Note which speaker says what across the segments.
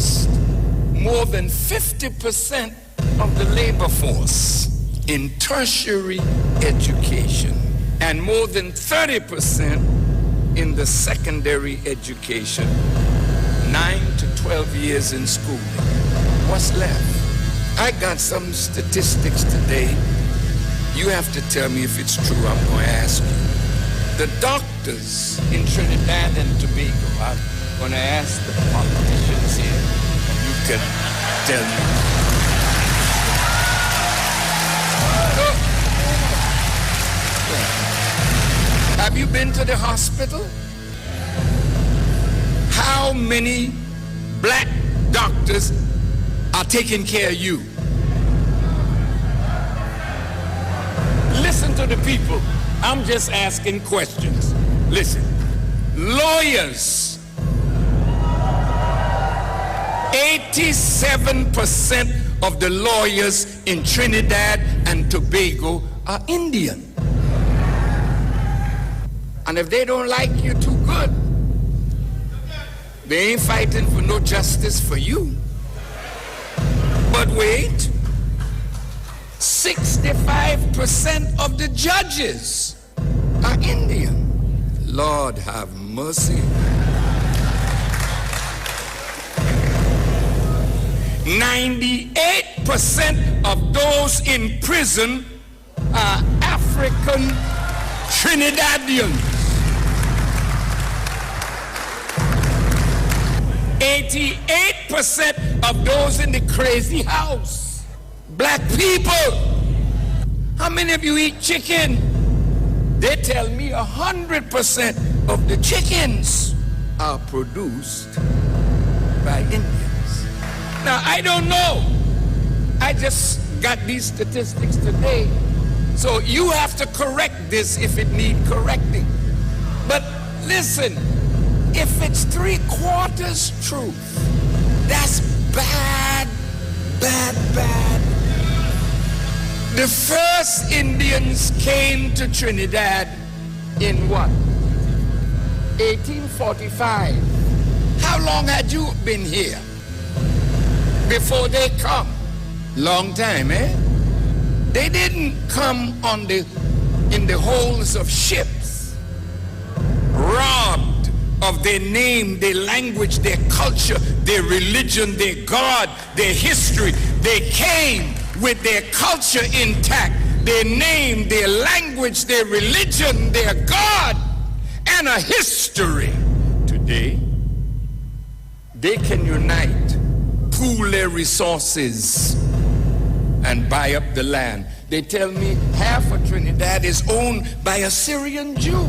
Speaker 1: lost more than 50% of the labor force in tertiary education and more than 30% in the secondary education, 9 to 12 years in schooling. What's left? I got some statistics today. You have to tell me if it's true. I'm going to ask you. The doctors in Trinidad and Tobago, I'm going to ask the politicians here, and you can tell me. Have you been to the hospital? How many black doctors are taking care of you? Listen to the people. I'm just asking questions. Listen. Lawyers. 87% of the lawyers in Trinidad and Tobago are Indian. And if they don't like you too good, they ain't fighting for no justice for you. But wait, 65% of the judges are Indian. Lord have mercy. 98% of those in prison are African Trinidadians. 88% of those in the crazy house, black people. How many of you eat chicken? They tell me 100% of the chickens are produced by Indians. Now, I don't know. I just got these statistics today. So you have to correct this if it needs correcting. But listen, if it's 3/4 truth, that's bad, bad, bad. The first Indians came to Trinidad in what? 1845. How long had you been here before they come? Long time, eh? They didn't come in the holds of ships, robbed of their name, their language, their culture, their religion, their God, their history. They came with their culture intact, their name, their language, their religion, their God, and a history. Today, they can unite, pool their resources, and buy up the land. They tell me half of Trinidad is owned by a Syrian Jew.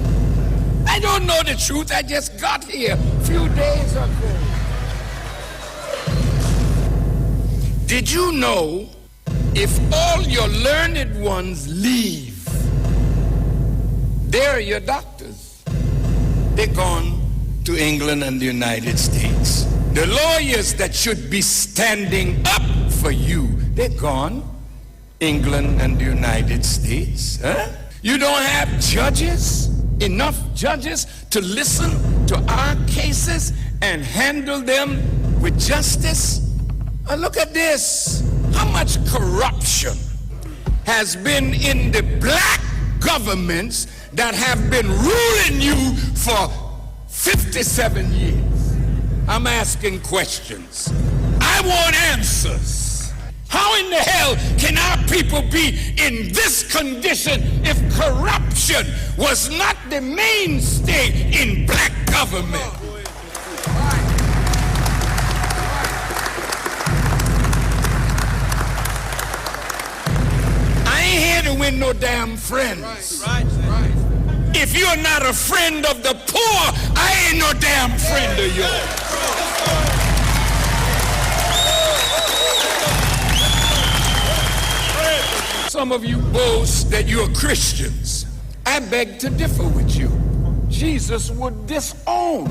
Speaker 1: I don't know the truth. I just got here a few days ago. Did you know if all your learned ones leave, they're your doctors. They're gone to England and the United States. The lawyers that should be standing up for you, they're gone. England and the United States. Huh? You don't have judges, enough judges to listen to our cases and handle them with justice? Look at this. How much corruption has been in the black governments that have been ruling you for 57 years? I'm asking questions. I want answers. How in the hell can our people be in this condition if corruption was not the mainstay in black government? I ain't here to win no damn friends. If you're not a friend of the poor, I ain't no damn friend of yours. Some of you boast that you're Christians. I beg to differ with you. Jesus would disown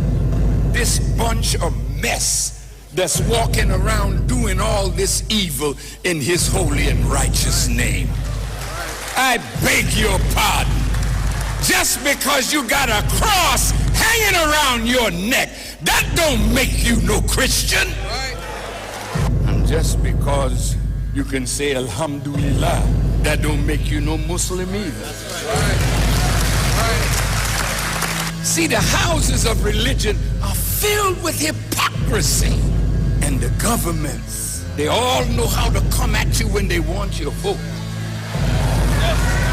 Speaker 1: this bunch of mess that's walking around doing all this evil in his holy and righteous name. I beg your pardon. Just because you got a cross hanging around your neck, that don't make you no Christian. just because you can say Alhamdulillah, that don't make you no Muslim either. See, the houses of religion are filled with hypocrisy. And the governments, they all know how to come at you when they want your vote.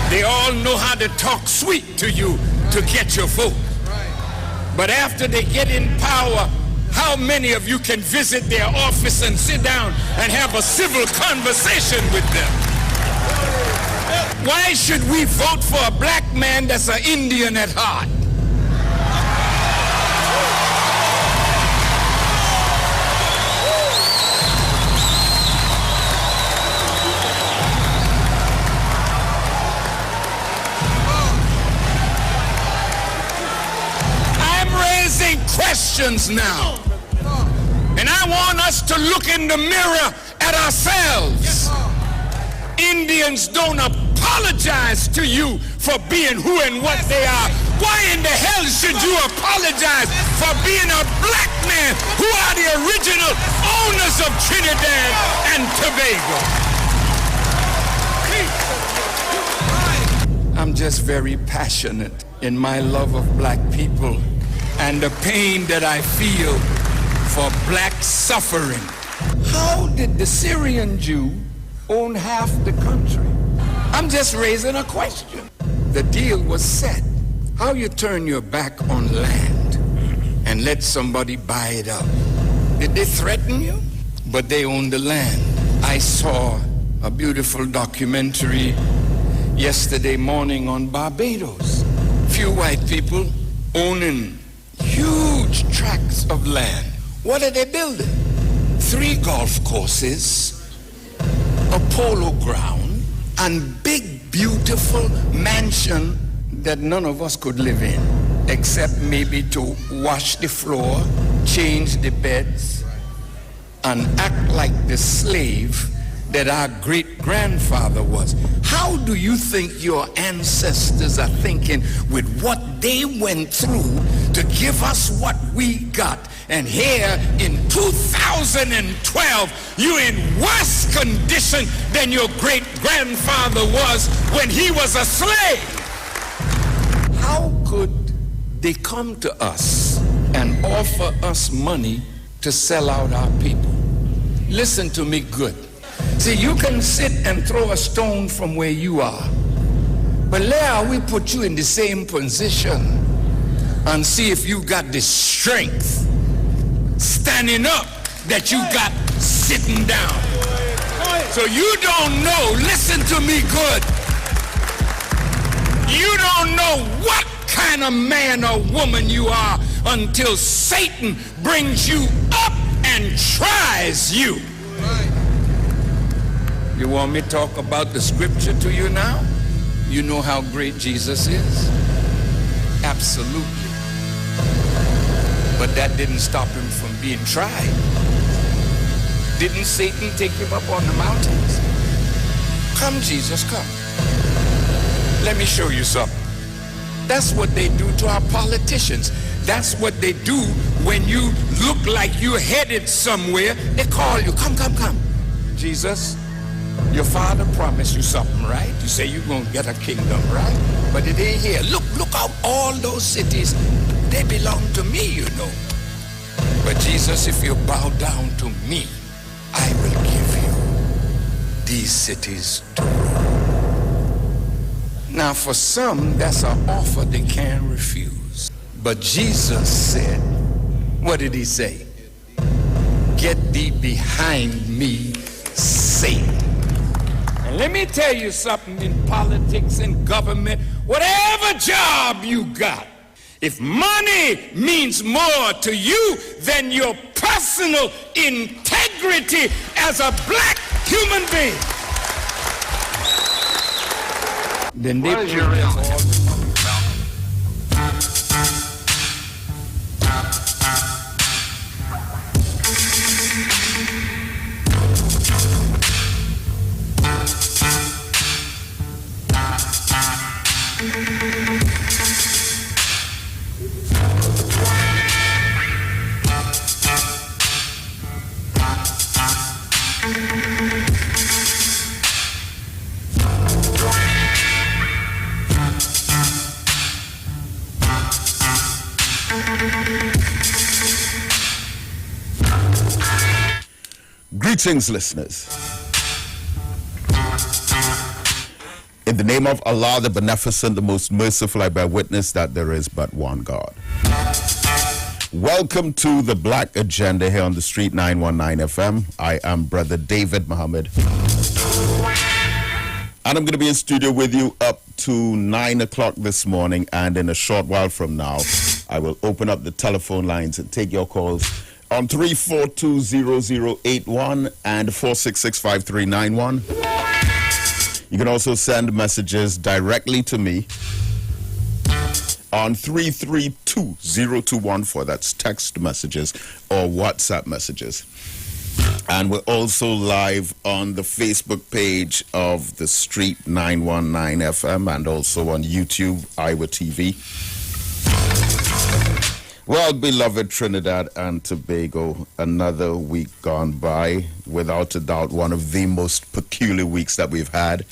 Speaker 1: They all know how to talk sweet to you to get your vote. But after they get in power, how many of you can visit their office and sit down and have a civil conversation with them? Why should we vote for a black man that's an Indian at heart? Questions now, and I want us to look in the mirror at ourselves. Indians don't apologize to you for being who and what they are. Why in the hell should you apologize for being a black man who are the original owners of Trinidad and Tobago? I'm just very passionate in my love of black people and the pain that I feel for black suffering. How did the Syrian Jew own half the country? I'm just raising a question. The deal was set. How you turn your back on land and let somebody buy it up? Did they threaten you? But they own the land. I saw a beautiful documentary yesterday morning on Barbados. Few white people owning huge tracts of land. What are they building? 3 golf courses, a polo ground, and big, beautiful mansion that none of us could live in, except maybe to wash the floor, change the beds, and act like the slave that our great-grandfather was. How do you think your ancestors are thinking with what they went through to give us what we got? And here in 2012, you're in worse condition than your great-grandfather was when he was a slave. How could they come to us and offer us money to sell out our people? Listen to me good. See, you can sit and throw a stone from where you are, but there we put you in the same position and see if you got the strength standing up that you got sitting down. So you don't know, listen to me good, you don't know what kind of man or woman you are until Satan brings you up and tries you. You want me to talk about the scripture to you now? You know how great Jesus is? Absolutely. But that didn't stop him from being tried. Didn't Satan take him up on the mountains? Come, Jesus, come. Let me show you something. That's what they do to our politicians. That's what they do when you look like you're headed somewhere. They call you, come, come, come. Jesus, your father promised you something, right? You say you're going to get a kingdom, right? But it ain't here. Look out, all those cities, they belong to me, you know. But Jesus, if you bow down to me, I will give you these cities to rule. Now, for some, that's an offer they can't refuse. But Jesus said, what did he say? Get thee behind me, Satan. And let me tell you something in politics and government, whatever job you got, if money means more to you than your personal integrity as a black human being, then they put them all.
Speaker 2: Greetings, listeners. In the name of Allah, the Beneficent, the Most Merciful, I bear witness that there is but one God. Welcome to the Black Agenda here on the Street 919 FM. I am Brother David Muhammad. And I'm going to be in studio with you up to 9 o'clock this morning. And in a short while from now, I will open up the telephone lines and take your calls on 342-0081 and 466-5391. You can also send messages directly to me on 332-0214. That's text messages or WhatsApp messages. And we're also live on the Facebook page of the Street 919 FM and also on YouTube, Iwer Tv. Well, beloved Trinidad and Tobago, another week gone by. Without a doubt, one of the most peculiar weeks that we've had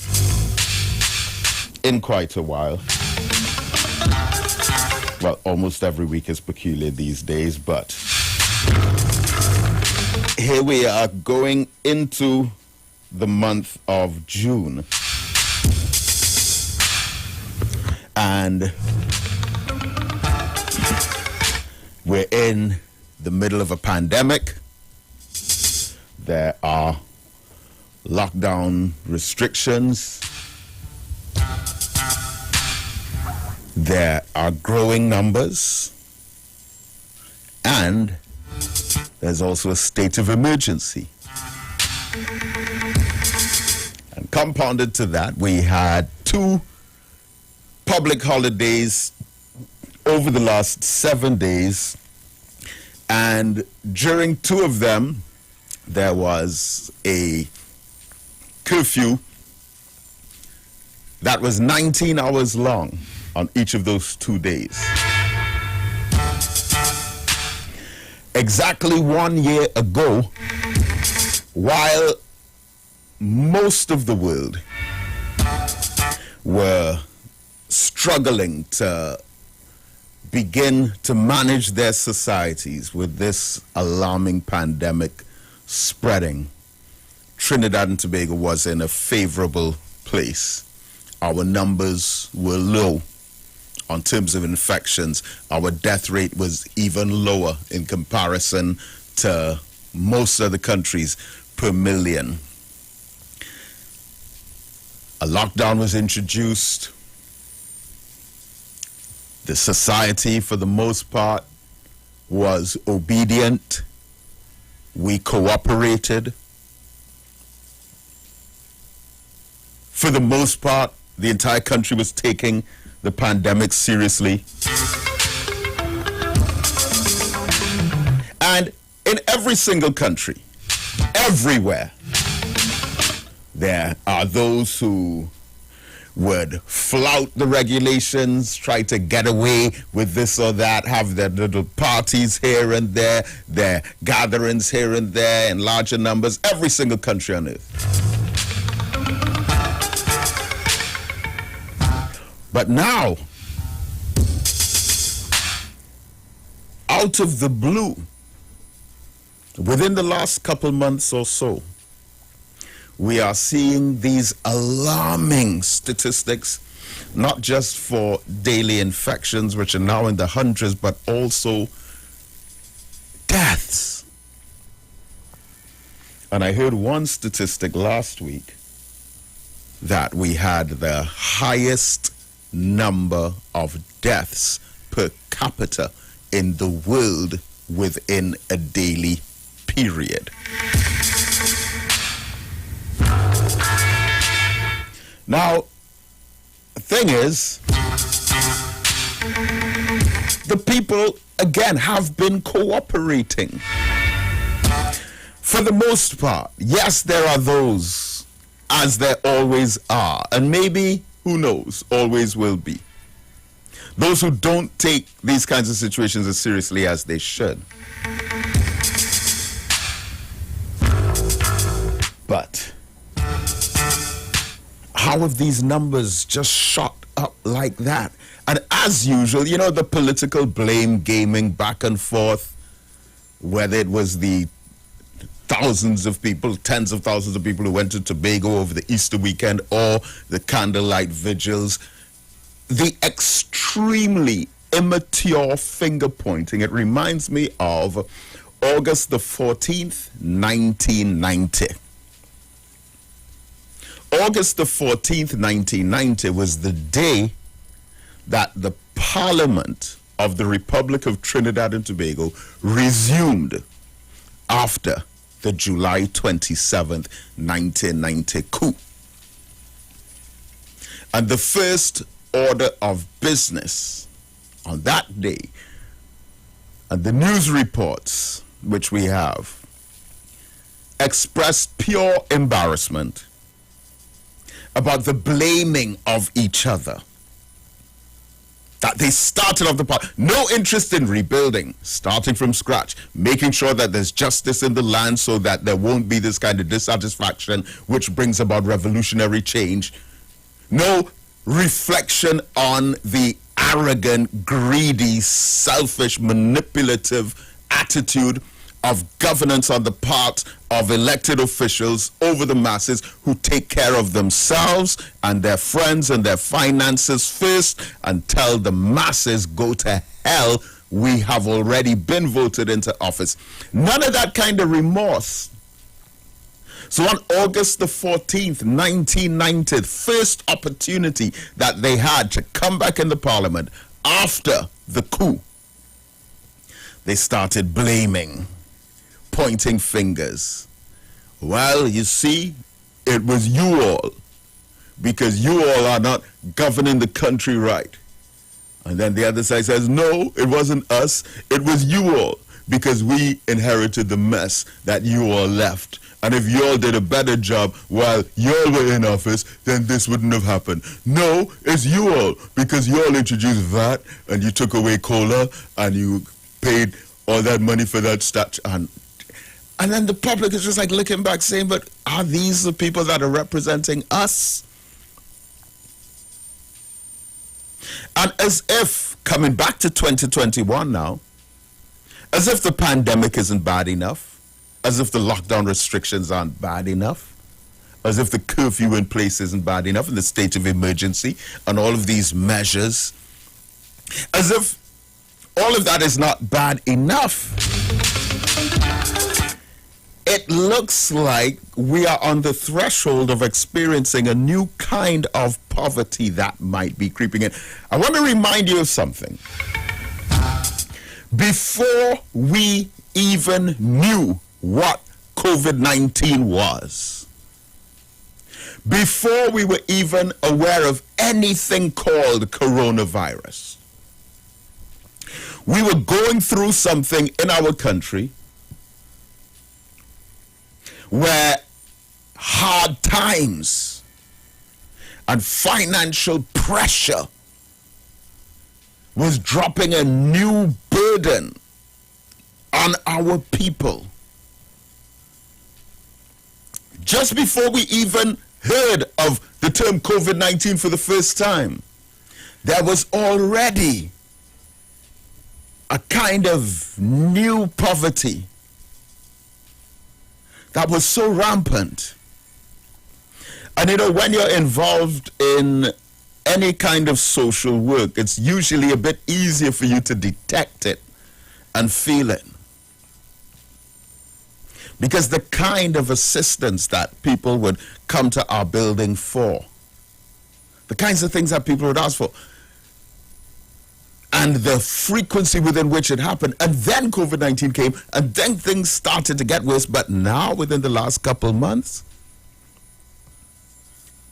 Speaker 2: in quite a while. Well, almost every week is peculiar these days, but here we are going into the month of June. And we're in the middle of a pandemic. There are lockdown restrictions. There are growing numbers. And there's also a state of emergency. And compounded to that, we had 2 public holidays over the last 7 days, and during 2 of them, there was a curfew that was 19 hours long on each of those 2 days. Exactly 1 year ago, while most of the world were struggling to begin to manage their societies with this alarming pandemic spreading, Trinidad and Tobago was in a favorable place. Our numbers were low on terms of infections. Our death rate was even lower in comparison to most other countries per million. A lockdown was introduced. The society, for the most part, was obedient. We cooperated. For the most part, the entire country was taking the pandemic seriously. And in every single country, everywhere, there are those who would flout the regulations, try to get away with this or that, have their little parties here and there, their gatherings here and there in larger numbers, every single country on earth. But now, out of the blue, within the last couple months or so, we are seeing these alarming statistics, not just for daily infections, which are now in the hundreds, but also deaths. And I heard one statistic last week that we had the highest number of deaths per capita in the world within a daily period. Now, the thing is, the people, again, have been cooperating. For the most part, yes, there are those, as there always are, and maybe, who knows, always will be. Those who don't take these kinds of situations as seriously as they should. But how have these numbers just shot up like that? And as usual, you know, the political blame gaming back and forth, whether it was the thousands of people, tens of thousands of people who went to Tobago over the Easter weekend or the candlelight vigils. The extremely immature finger pointing, it reminds me of August the 14th, 1990. August the 14th, 1990 was the day that the Parliament of the Republic of Trinidad and Tobago resumed after the July 27th, 1990 coup. And the first order of business on that day, and the news reports which we have, expressed pure embarrassment about the blaming of each other. That they started off the part, no interest in rebuilding, starting from scratch, making sure that there's justice in the land so that there won't be this kind of dissatisfaction which brings about revolutionary change. No reflection on the arrogant, greedy, selfish, manipulative attitude of governance on the part of elected officials over the masses who take care of themselves and their friends and their finances first and tell the masses, go to hell, we have already been voted into office. None of that kind of remorse. So on August the 14th, 1990, first opportunity that they had to come back in the parliament after the coup, they started blaming, pointing fingers. Well, you see, it was you all, because you all are not governing the country right. And then the other side says, no, it wasn't us, it was you all, because we inherited the mess that you all left. And if you all did a better job while you all were in office, then this wouldn't have happened. No, it's you all, because you all introduced VAT, and you took away COLA, and you paid all that money for that statue. And then the public is just like looking back saying, but are these the people that are representing us? And as if, coming back to 2021 now, as if the pandemic isn't bad enough, as if the lockdown restrictions aren't bad enough, as if the curfew in place isn't bad enough, and the state of emergency, and all of these measures, as if all of that is not bad enough, it looks like we are on the threshold of experiencing a new kind of poverty that might be creeping in. I want to remind you of something. Before we even knew what COVID-19 was, before we were even aware of anything called coronavirus, we were going through something in our country where hard times and financial pressure was dropping a new burden on our people. Just before we even heard of the term COVID-19 for the first time, there was already a kind of new poverty that was so rampant. And when you're involved in any kind of social work, it's usually a bit easier for you to detect it and feel it. Because the kind of assistance that people would come to our building for, the kinds of things that people would ask for, and the frequency within which it happened, and then COVID-19 came, and then things started to get worse. But now, within the last couple months,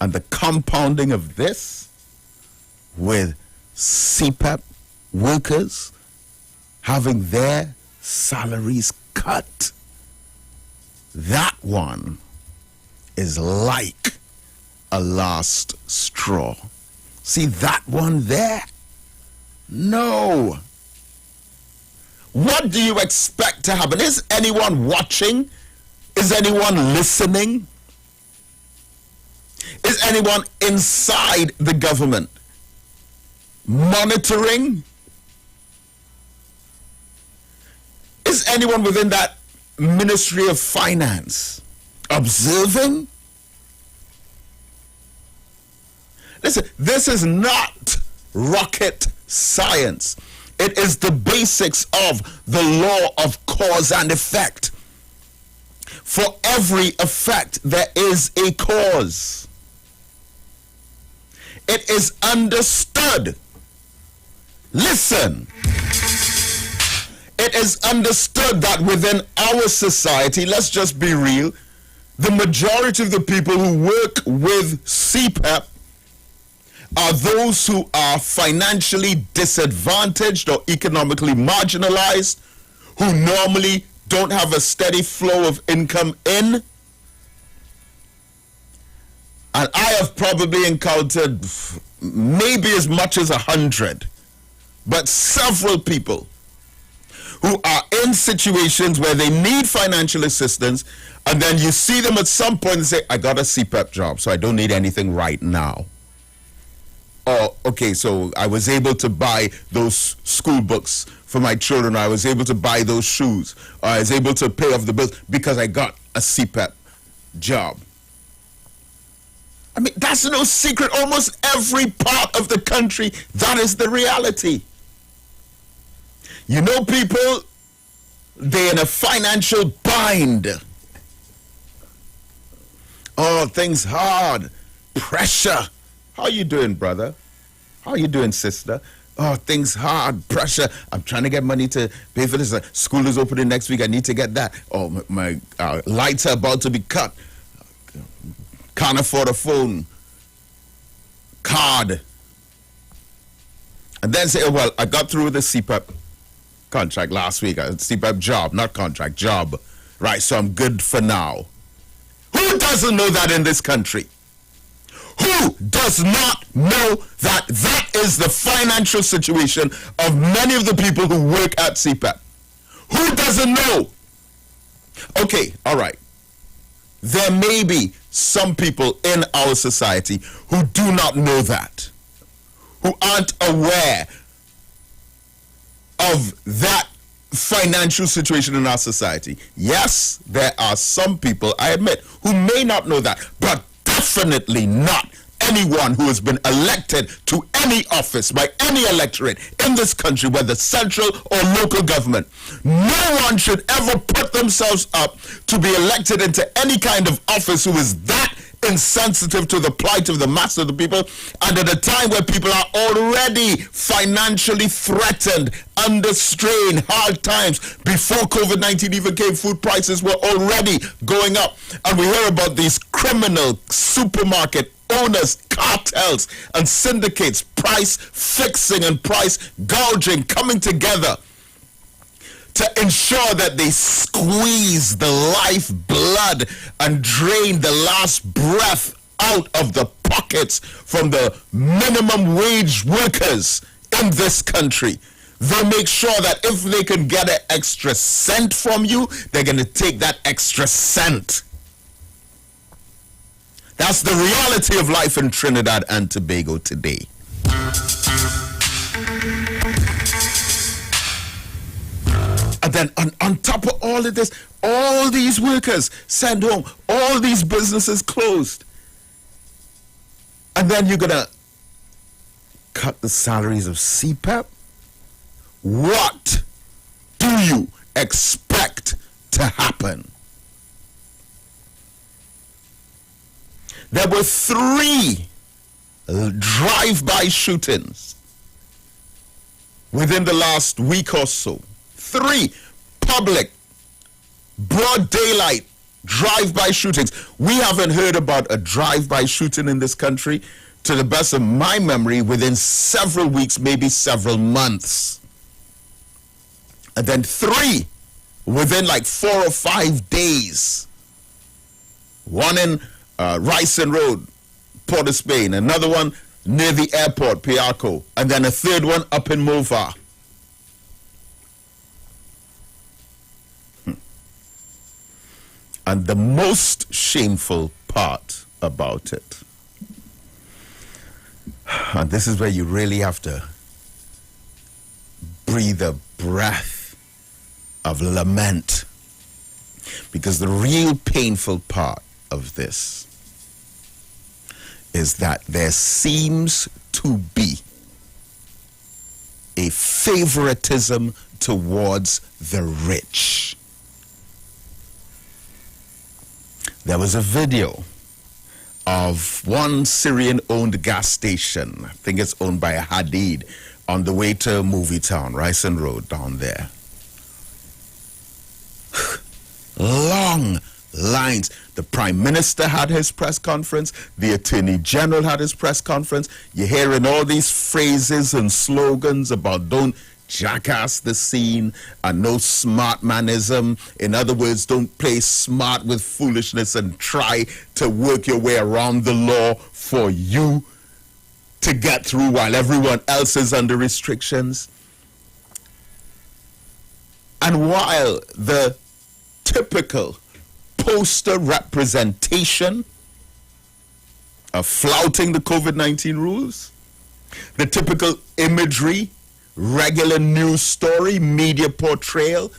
Speaker 2: and the compounding of this with CPAP workers having their salaries cut, that one is like a last straw. See that one there? No. What do you expect to happen? Is anyone watching? Is anyone listening? Is anyone inside the government monitoring? Is anyone within that Ministry of Finance observing? Listen, this is not rocket science. It is the basics of the law of cause and effect. For every effect, there is a cause. It is understood. Listen. It is understood that within our society, let's just be real, the majority of the people who work with CPEP are those who are financially disadvantaged or economically marginalized, who normally don't have a steady flow of income in. And I have probably encountered maybe as much as 100, but several people who are in situations where they need financial assistance, and then you see them at some point and say, I got a CPEP job, so I don't need anything right now. Or, okay, so I was able to buy those school books for my children, or I was able to buy those shoes, or I was able to pay off the bills because I got a CPEP job. I mean, that's no secret. Almost every part of the country, that is the reality. You know, people, they're in a financial bind. Oh, things hard. Pressure. How you doing, brother? How you doing, sister? Oh, things hard. Pressure. I'm trying to get money to pay for this. School is opening next week. I need to get that. Oh, my lights are about to be cut. Can't afford a phone. Card. And then say, oh, well, I got through with the CPEP contract last week. CPEP job, not contract, job. Right, so I'm good for now. Who doesn't know that in this country? Who does not know that that is the financial situation of many of the people who work at CPEP? Who doesn't know? Okay, all right. There may be some people in our society who do not know that, who aren't aware of that financial situation in our society. Yes, there are some people, I admit, who may not know that, but definitely not anyone who has been elected to any office by any electorate in this country, whether central or local government. No one should ever put themselves up to be elected into any kind of office who is that insensitive to the plight of the mass of the people, and at a time where people are already financially threatened, under strain, hard times. Before COVID-19 even came, food prices were already going up, and we hear about these criminal supermarket owners, cartels and syndicates, price fixing and price gouging, coming together to ensure that they squeeze the lifeblood and drain the last breath out of the pockets from the minimum wage workers in this country. They make sure that if they can get an extra cent from you, they're going to take that extra cent. That's the reality of life in Trinidad and Tobago today. And then on top of all of this, all these workers sent home, all these businesses closed. And then you're going to cut the salaries of CPEP? What do you expect to happen? There were 3 drive-by shootings within the last week or so. 3 public, broad daylight drive-by shootings. We haven't heard about a drive-by shooting in this country, to the best of my memory, within several weeks, maybe several months. And then 3 within like 4 or 5 days. One in Ryson Road, Port of Spain. Another one near the airport, Piarco. And then a 3rd one up in Mova. And the most shameful part about it, and this is where you really have to breathe a breath of lament. Because the real painful part of this is that there seems to be a favoritism towards the rich. There was a video of one Syrian-owned gas station, I think it's owned by a Hadid, on the way to Movie Town, Ryson Road down there. Long lines. The Prime Minister had his press conference. The Attorney General had his press conference. You're hearing all these phrases and slogans about don't jackass the scene and no smart manism. In other words, don't play smart with foolishness and try to work your way around the law for you to get through while everyone else is under restrictions. And while the typical poster representation of flouting the COVID-19 rules, the typical imagery, regular news story, media portrayal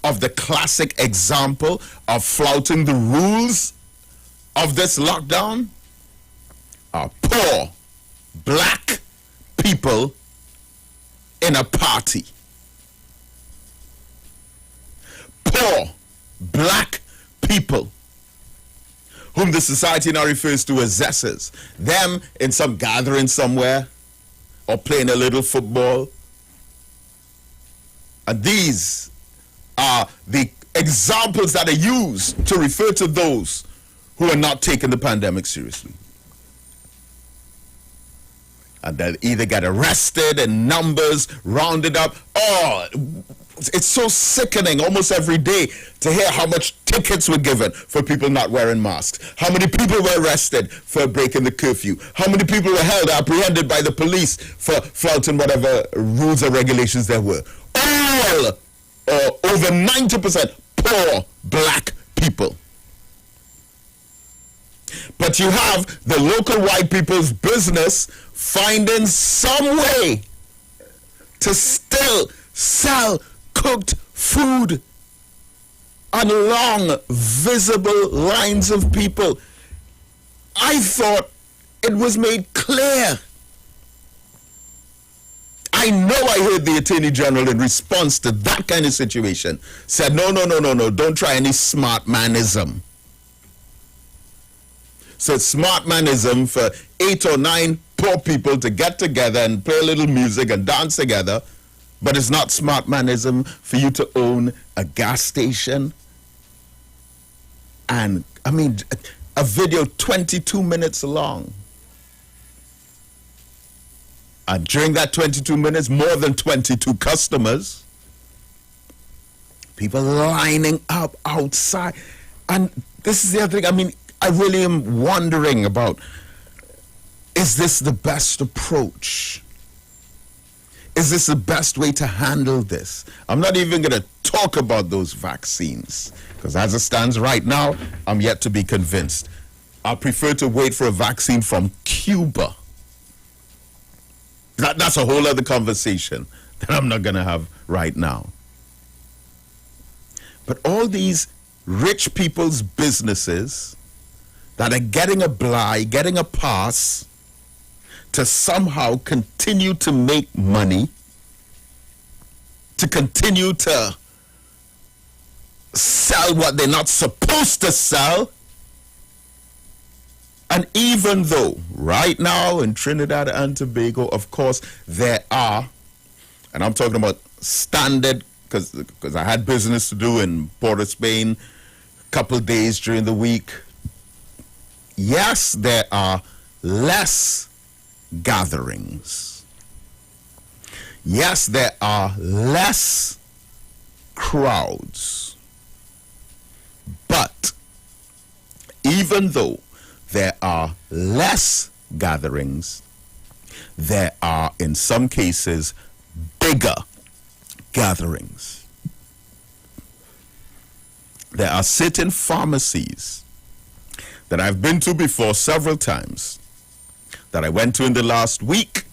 Speaker 2: of the classic example of flouting the rules of this lockdown are poor black people in a party. Poor black people whom the society now refers to as zessers. Them in some gathering somewhere or playing a little football. And these are the examples that are used to refer to those who are not taking the pandemic seriously. And they'll either get arrested and numbers rounded up. Oh, it's so sickening almost every day to hear how much tickets were given for people not wearing masks. How many people were arrested for breaking the curfew. How many people were held, apprehended by the police for flouting whatever rules or regulations there were. All, over 90% poor black people. But you have the local white people's business finding some way to still sell cooked food on long, visible lines of people. I thought it was made clear. I know I heard the Attorney General in response to that kind of situation said, no, don't try any smart manism. So it's smart manism for 8 or 9 poor people to get together and play a little music and dance together, but it's not smart manism for you to own a gas station. And I mean, a video 22 minutes long. And during that 22 minutes, more than 22 customers, people lining up outside. And this is the other thing, I mean, I really am wondering about, is this the best approach? Is this the best way to handle this? I'm not even going to talk about those vaccines, because as it stands right now, I'm yet to be convinced. I prefer to wait for a vaccine from Cuba. That's a whole other conversation that I'm not going to have right now. But all these rich people's businesses that are getting a bly, getting a pass to somehow continue to make money, to continue to sell what they're not supposed to sell. And even though right now in Trinidad and Tobago, of course, there are, and I'm talking about standard, because I had business to do in Port of Spain a couple of days during the week. Yes, there are less gatherings. Yes, there are less crowds. But even though there are less gatherings, there are in some cases bigger gatherings. There are certain pharmacies that I've been to before several times, that I went to in the last week,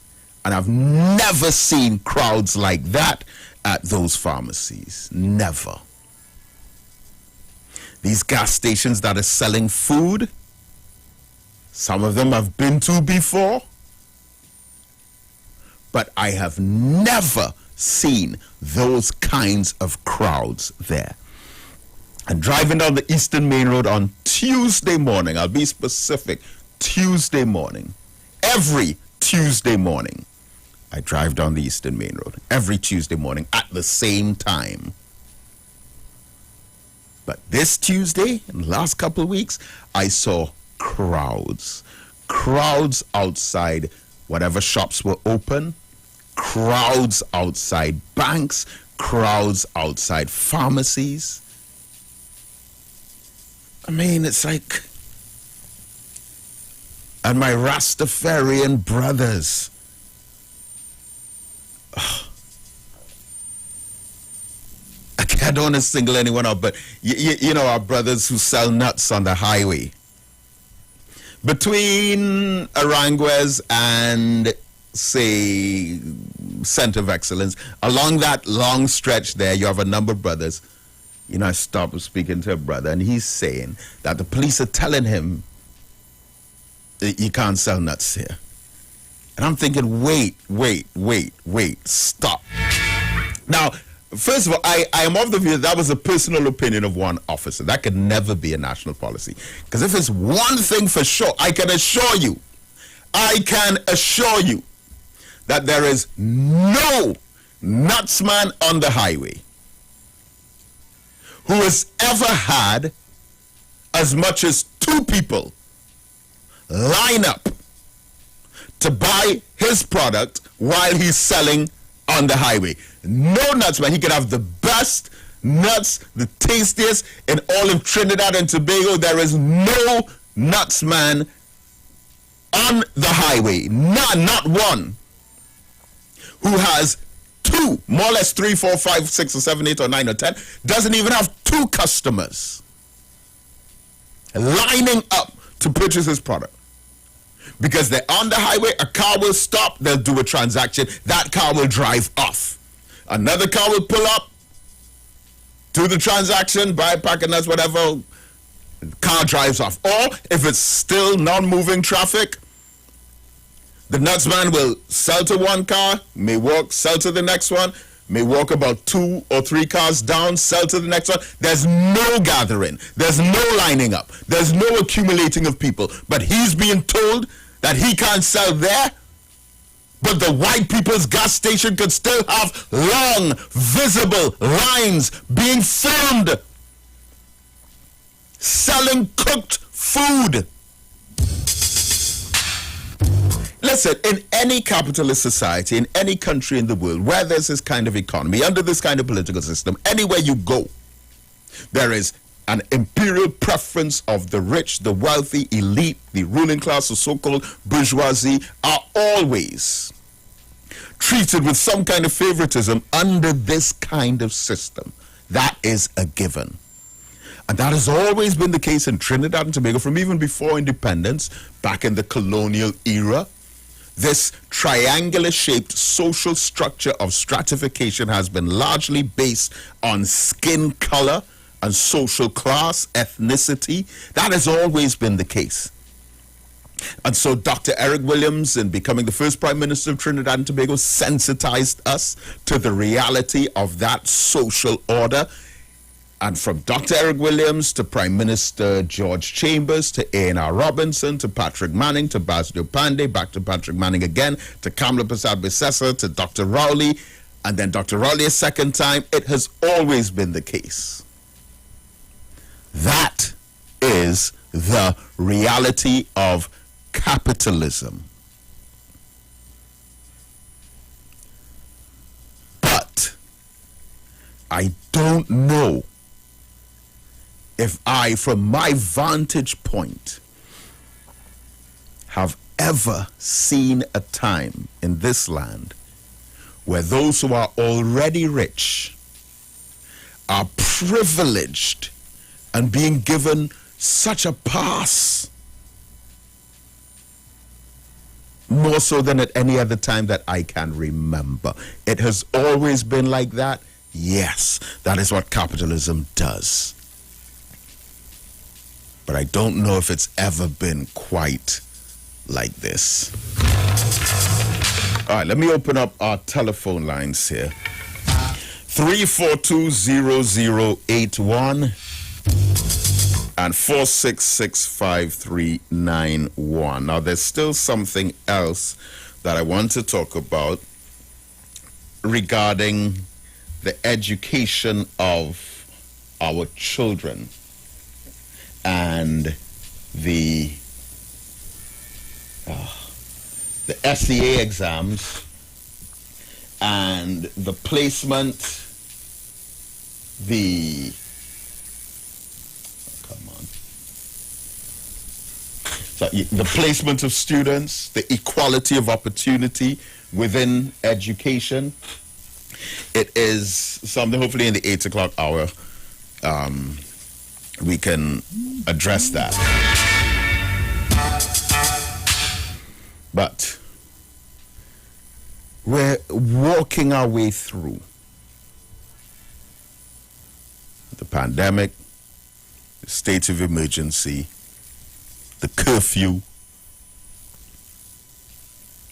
Speaker 2: and I've never seen crowds like that at those pharmacies. Never. These gas stations that are selling food, some of them I've been to before, but I have never seen those kinds of crowds there. And driving down the Eastern Main Road on Tuesday morning, I'll be specific, Tuesday morning, every Tuesday morning, I drive down the Eastern Main Road every Tuesday morning at the same time. But this Tuesday, in the last couple of weeks, I saw crowds outside whatever shops were open, crowds outside banks, crowds outside pharmacies. I mean, it's like, and my Rastafarian brothers, I don't want to single anyone out, but you know our brothers who sell nuts on the highway. Between Aranguez and, say, Center of Excellence, along that long stretch there, you have a number of brothers. You know, I stopped speaking to a brother, and he's saying that the police are telling him you can't sell nuts here. And I'm thinking, wait, stop. Now, first of all, I am of the view that was a personal opinion of one officer. That could never be a national policy. Because if it's one thing for sure, I can assure you that there is no nutsman on the highway who has ever had as much as 2 people line up to buy his product while he's selling on the highway. No nutsman. He could have the best nuts, the tastiest in all of Trinidad and Tobago. There is no nutsman on the highway, none, not one, who has 2, more or less 3, 4, 5, 6, or 7, 8, or 9, or 10, doesn't even have 2 customers lining up to purchase his product. Because they're on the highway, a car will stop, they'll do a transaction, that car will drive off. Another car will pull up, do the transaction, buy a pack of nuts, whatever, car drives off. Or if it's still non-moving traffic, the nutsman will sell to one car, may walk, sell to the next one, may walk about 2 or 3 cars down, sell to the next one. There's no gathering. There's no lining up. There's no accumulating of people. But he's being told that he can't sell there, but the white people's gas station could still have long, visible lines being filmed, selling cooked food. Listen, in any capitalist society, in any country in the world, where there's this kind of economy, under this kind of political system, anywhere you go, there is an imperial preference of the rich, the wealthy, elite, the ruling class, the so-called bourgeoisie, are always treated with some kind of favoritism under this kind of system. That is a given. And that has always been the case in Trinidad and Tobago from even before independence, back in the colonial era. This triangular-shaped social structure of stratification has been largely based on skin color and social class, ethnicity. That has always been the case. And so Dr. Eric Williams, in becoming the first Prime Minister of Trinidad and Tobago, sensitized us to the reality of that social order. And from Dr. Eric Williams to Prime Minister George Chambers to A.N.R. Robinson to Patrick Manning to Basdio Pandey, back to Patrick Manning again, to Kamla Persad-Bissessar, to Dr. Rowley, and then Dr. Rowley a second time, it has always been the case. That is the reality of capitalism. But I don't know if I, from my vantage point, have ever seen a time in this land where those who are already rich are privileged and being given such a pass, more so than at any other time that I can remember. It has always been like that. Yes, that is what capitalism does. but I don't know if it's ever been quite like this. All right, let me open up our telephone lines here. 342-0081 and 466-5391. Now, there's still something else that I want to talk about regarding the education of our children and the SEA exams and the placement, the placement of students, the equality of opportunity within education. It is something, hopefully in the 8 o'clock hour, we can address that. But we're walking our way through the pandemic, the state of emergency, the curfew,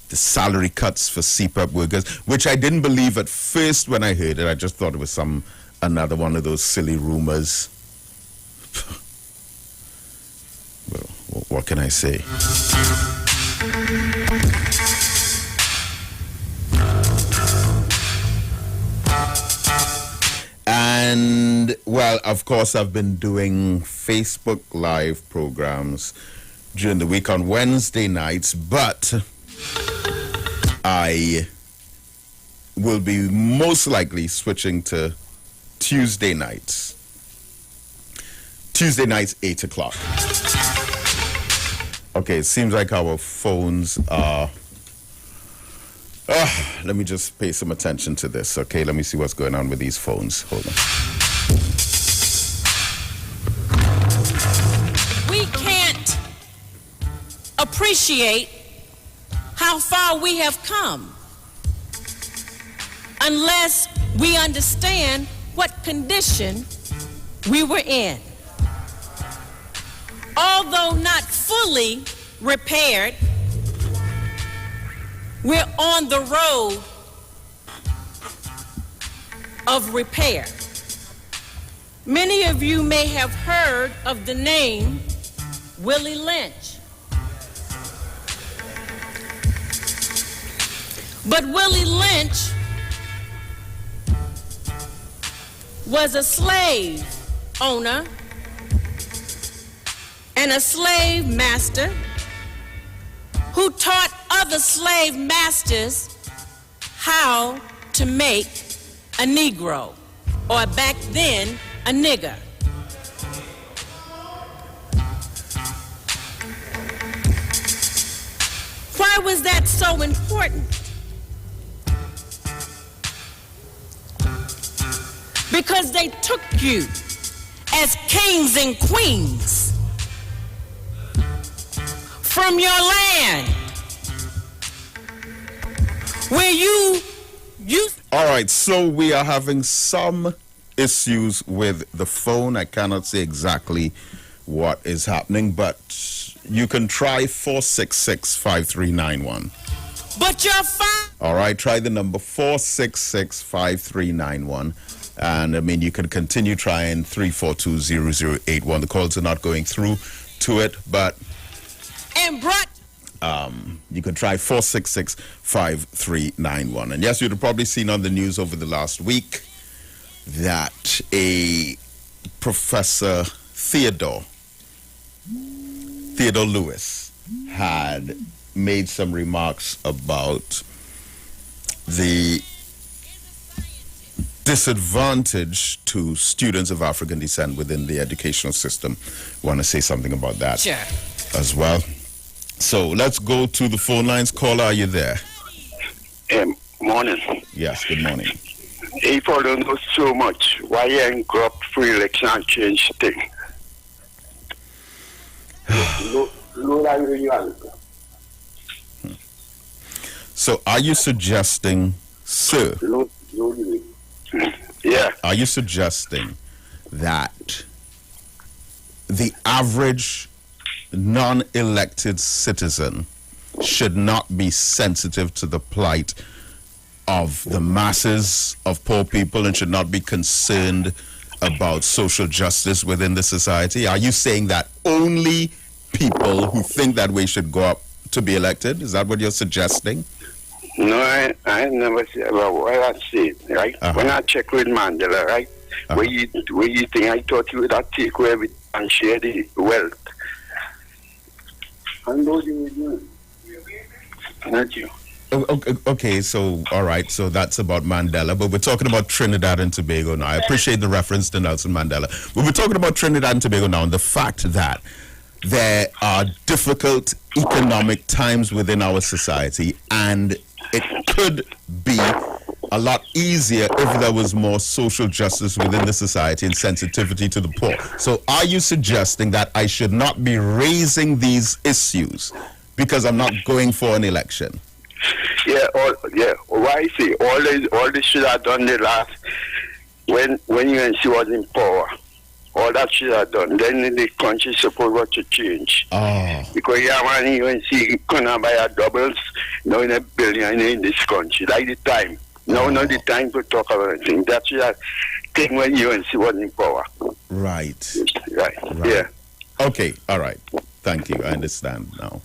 Speaker 2: the salary cuts for CPAP workers, which I didn't believe at first when I heard it. I just thought it was another one of those silly rumors. Well, what can I say? And, well, of course, I've been doing Facebook Live programs during the week on Wednesday nights, but I will be most likely switching to Tuesday nights. Tuesday nights, 8 o'clock. Okay, it seems like our phones are... let me just pay some attention to this, okay? Let me see what's going on with these phones. Hold on.
Speaker 3: We can't appreciate how far we have come unless we understand what condition we were in. Although not fully repaired, we're on the road of repair. Many of you may have heard of the name Willie Lynch. But Willie Lynch was a slave owner and a slave master who taught other slave masters how to make a Negro, or back then, a nigger. Why was that so important? Because they took you as kings and queens from your land where you
Speaker 2: All right, so we are having some issues with the phone. I cannot say exactly what is happening, but you can try 466-5391.
Speaker 3: But you're fine.
Speaker 2: All right, try the number 466-5391. And, I mean, you can continue trying 342-0081. The calls are not going through to it, but...
Speaker 3: And brought...
Speaker 2: you can try 466-5391. And yes, you'd have probably seen on the news over the last week that a Professor Theodore Lewis had made some remarks about the disadvantage to students of African descent within the educational system. Want to say something about that?
Speaker 3: Sure.
Speaker 2: As well. So let's go to the phone lines. Caller, are you there?
Speaker 4: Morning.
Speaker 2: Yes, good morning.
Speaker 4: If I don't know so much, why ain't got free election and change thing?
Speaker 2: So are you suggesting, sir?
Speaker 4: Yeah.
Speaker 2: Are you suggesting that the average non-elected citizen should not be sensitive to the plight of the masses of poor people and should not be concerned about social justice within the society? Are you saying that only people who think that way should go up to be elected? Is that what you're suggesting?
Speaker 4: No, I never said about what I said, right? When I check with Mandela, right? Where you think I thought you would have take away everything and share the wealth. And those you would do. Not you.
Speaker 2: Okay, so, all right, so that's about Mandela, but we're talking about Trinidad and Tobago now. I appreciate the reference to Nelson Mandela, but we're talking about Trinidad and Tobago now, and the fact that there are difficult economic times within our society, and it could be a lot easier if there was more social justice within the society and sensitivity to the poor. So are you suggesting that I should not be raising these issues because I'm not going for an election?
Speaker 4: Yeah, what I say, all this should have done the last, when UNC was in power. All that should have done. Then the country supposed to change.
Speaker 2: Oh.
Speaker 4: Because UNC couldn't buy a doubles, now in $1 billion in this country. Like the time. Now not the time to talk about anything. That's the thing when UNC was in power.
Speaker 2: Right.
Speaker 4: Right. Yeah.
Speaker 2: Okay, all right. Thank you. I understand now.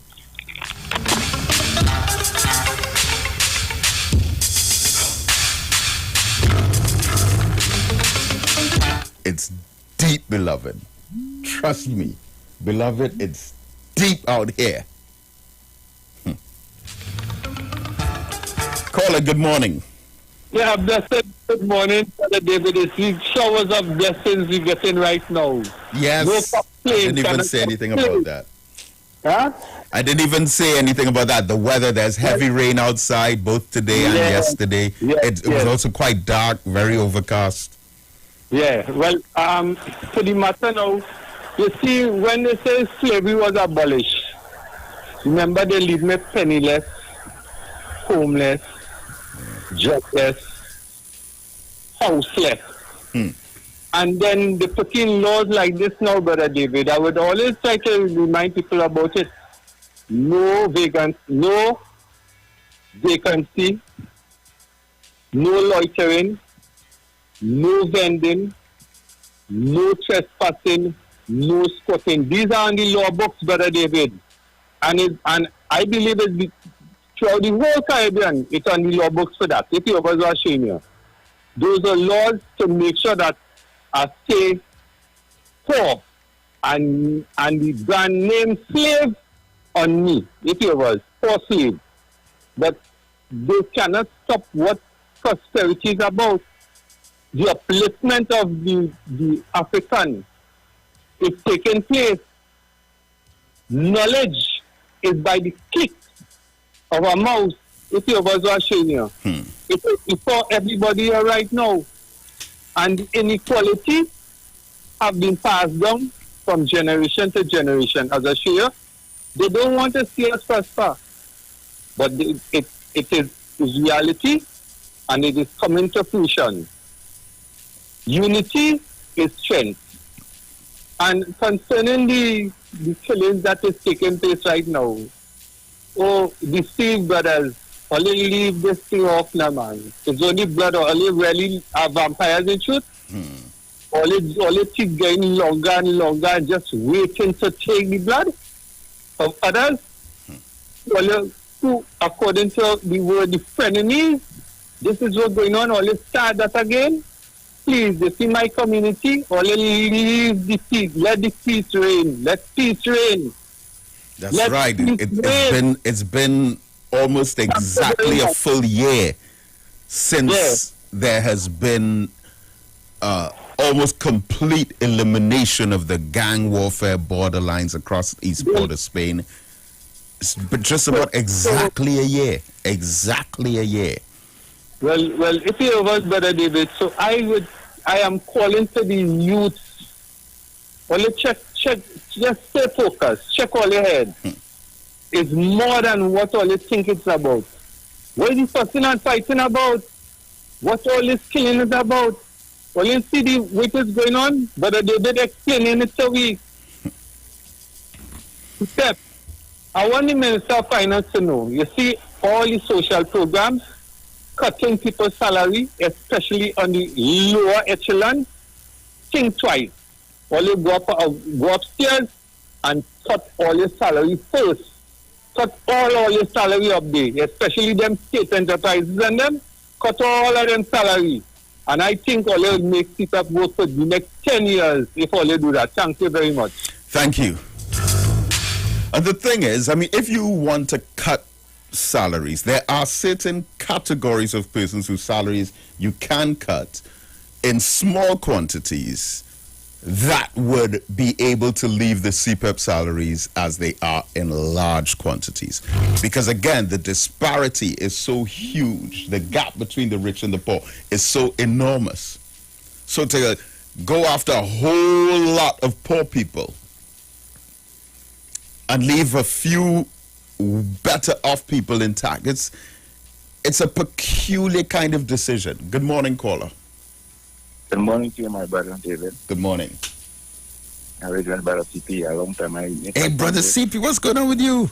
Speaker 2: It's deep, beloved. Trust me, beloved, it's deep out here. Caller, good morning.
Speaker 5: Yeah, blessed good morning, Brother David. It's the showers of blessings we're getting right now.
Speaker 2: Yes,
Speaker 5: No
Speaker 2: I didn't even say anything about that.
Speaker 5: Huh?
Speaker 2: I didn't even say anything about that. The weather, there's heavy rain outside, both today and yesterday. It was also quite dark, very overcast.
Speaker 5: Yeah, well, for the matter now, you see, when they say slavery was abolished, remember they leave me penniless, homeless, jobless, houseless. And then they put in laws like this now, Brother David. I would always try to remind people about it. No vacancy, no loitering, no vending, no trespassing, no squatting. These are on the law books, Brother David. And I believe it throughout the whole Caribbean, it's on the law books for that. If you guys are showing you. Those are laws to make sure that I stay poor and the brand name slave on me. If you was poor slave. But they cannot stop what prosperity is about. The upliftment of the African is taking place. Knowledge is by the click of a mouse. If you was watching you, it's for everybody here right now. And inequality have been passed down from generation to generation. As I show you, they don't want to see us prosper. But it is reality and it is coming to fruition. Unity is strength. And concerning the killings that is taking place right now, the Steve brothers, only leave this thing off now, man. It's only blood, only really are vampires in truth. Only keep getting longer and longer, just waiting to take the blood of others. Who, according to the word, the frenemies, this is what's going on. Only start that again. Please, you see my community, only leave the peace. Let the peace reign. Let peace reign.
Speaker 2: That's right. It's been almost exactly a full year since there has been almost complete elimination of the gang warfare borderlines across the east border of Spain. But just about exactly a year. Exactly a year.
Speaker 5: Well, if you was Brother David, so I am calling to the youth. Only check, just stay focused. Check all your head. It's more than what all you think it's about. What is the fussing and fighting about? What all this killing is about? Well, you see what is going on? Brother David explaining it to we. Step, I want the Minister of Finance to know, you see, all the social programs, cutting people's salary, especially on the lower echelon, think twice. Only go upstairs and cut all your salary first. Cut all your salary up there, especially them state enterprises and them, cut all of them salary. And I think all will make it up work for the next 10 years if all do that. Thank you very much.
Speaker 2: Thank you. And the thing is, I mean, if you want to cut salaries, there are certain categories of persons whose salaries you can cut in small quantities that would be able to leave the CPEP salaries as they are in large quantities. Because again, the disparity is so huge. The gap between the rich and the poor is so enormous. So to go after a whole lot of poor people and leave a few better off people intact, it's a peculiar kind of decision. Good morning, caller.
Speaker 6: Good morning to you, my brother David.
Speaker 2: Good morning.
Speaker 6: I was your brother CP a long time.
Speaker 2: Hey, brother CP, what's going on with you?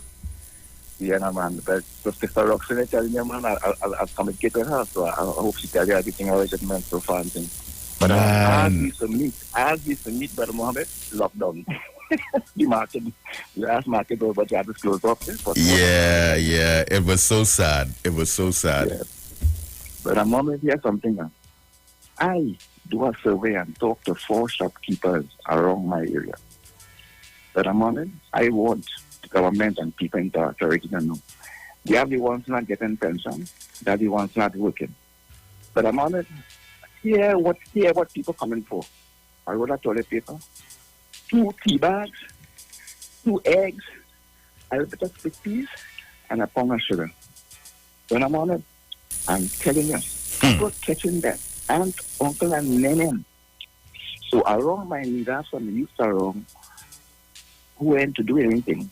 Speaker 6: Yeah, no, man. But Sister Roxanne telling you, man, I'll communicate with her, so I hope she tell you everything all right that meant so far and things. But as we submit, Brother Mohammed, lockdown. The market, the last market was, but you had to close off.
Speaker 2: Yeah, it was so sad. It was so sad.
Speaker 6: Yeah. But Mohammed, here's something, man. I do a survey and talk to 4 shopkeepers around my area. But I want the government and people in the authority to know. They are the ones not getting pension, they are the ones not working. But hear what people coming for. I wrote a toilet paper, 2 tea bags, 2 eggs, a little bit of split peas, and a pound of sugar. But I'm telling you, people catching that. Aunt, uncle, and nenem. So around my leaders from the youth around who went to do anything,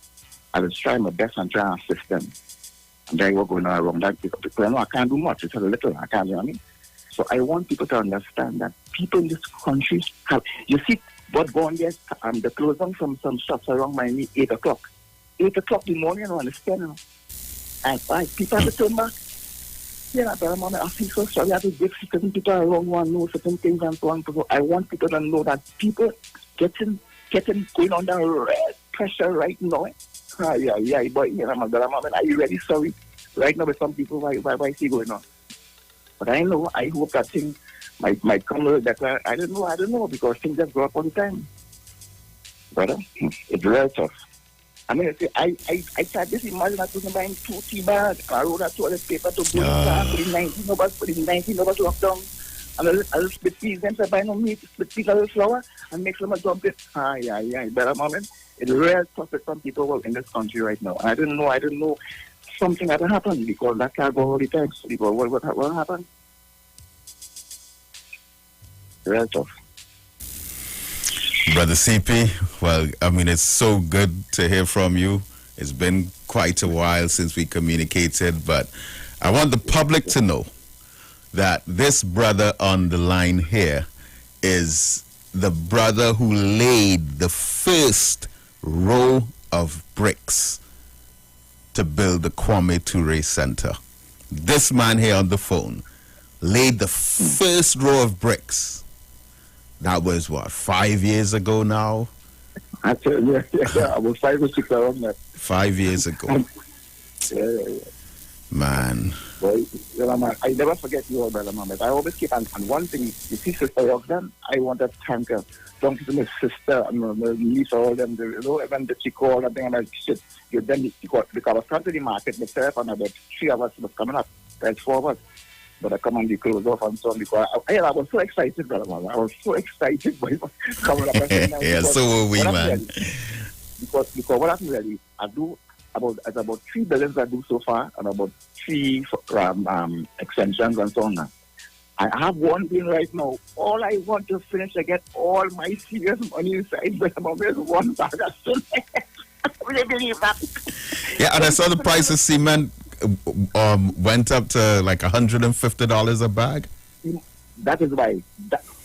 Speaker 6: I was trying my best and trying to assist them. And they were going around that because I know I can't do much. It's a little, I can't do anything. So I want people to understand that people in this country have, you see what going there, the closing from some shops around my knee, 8 o'clock. 8 o'clock in the morning, I understand. And people have to turn back. Yeah, but I feel so sorry. I have to give certain people around one know certain things and so on. So I want people to know that people getting going under red pressure right now. But are you really sorry? Right now with some people, why see going on? But I know, I hope that thing might come a little better. I don't know, because things just go up all the time. Brother, it's real tough. I mean, I tried this. Imagine I was buying 2 tea bags. I wrote a toilet paper to put in 19 of us lockdown. And I'll split peas, then I buy no meat, split peas, a little flour, and make some dump it. But it's real tough for some people in this country right now. And I don't know something that happened because that can't go all the time. Because what happened? Real tough.
Speaker 2: Brother CP, well, I mean, it's so good to hear from you. It's been quite a while since we communicated, but I want the public to know that this brother on the line here is the brother who laid the first row of bricks to build the Kwame Ture Center. This man here on the phone laid the first row of bricks. That was, 5 years ago now?
Speaker 6: I tell you, I was 5 or 6 around that.
Speaker 2: 5 years ago.
Speaker 6: Yeah.
Speaker 2: Man.
Speaker 6: Well, I never forget you, Brother Mohammed. I always keep on one thing. You see, Sister Roxanne, I want to thank her. Don't give my sister, my niece, all them, when she called, and then I shit, give them, because I was coming to the market myself, and about 3 of us was coming up. That's 4 of us. But I come on the close off and so on because I was so excited, brother man. I was so excited by coming up.
Speaker 2: Yeah, so were we, man.
Speaker 6: Because what happened really, I do about 3 billions I do so far, and about 3 extensions and so on. I have one bill right now. All I want to finish, I get all my serious money inside, but there's one bag of cement. I really believe that.
Speaker 2: Yeah, and I saw the price of cement went up to like $150 a bag.
Speaker 6: That is why.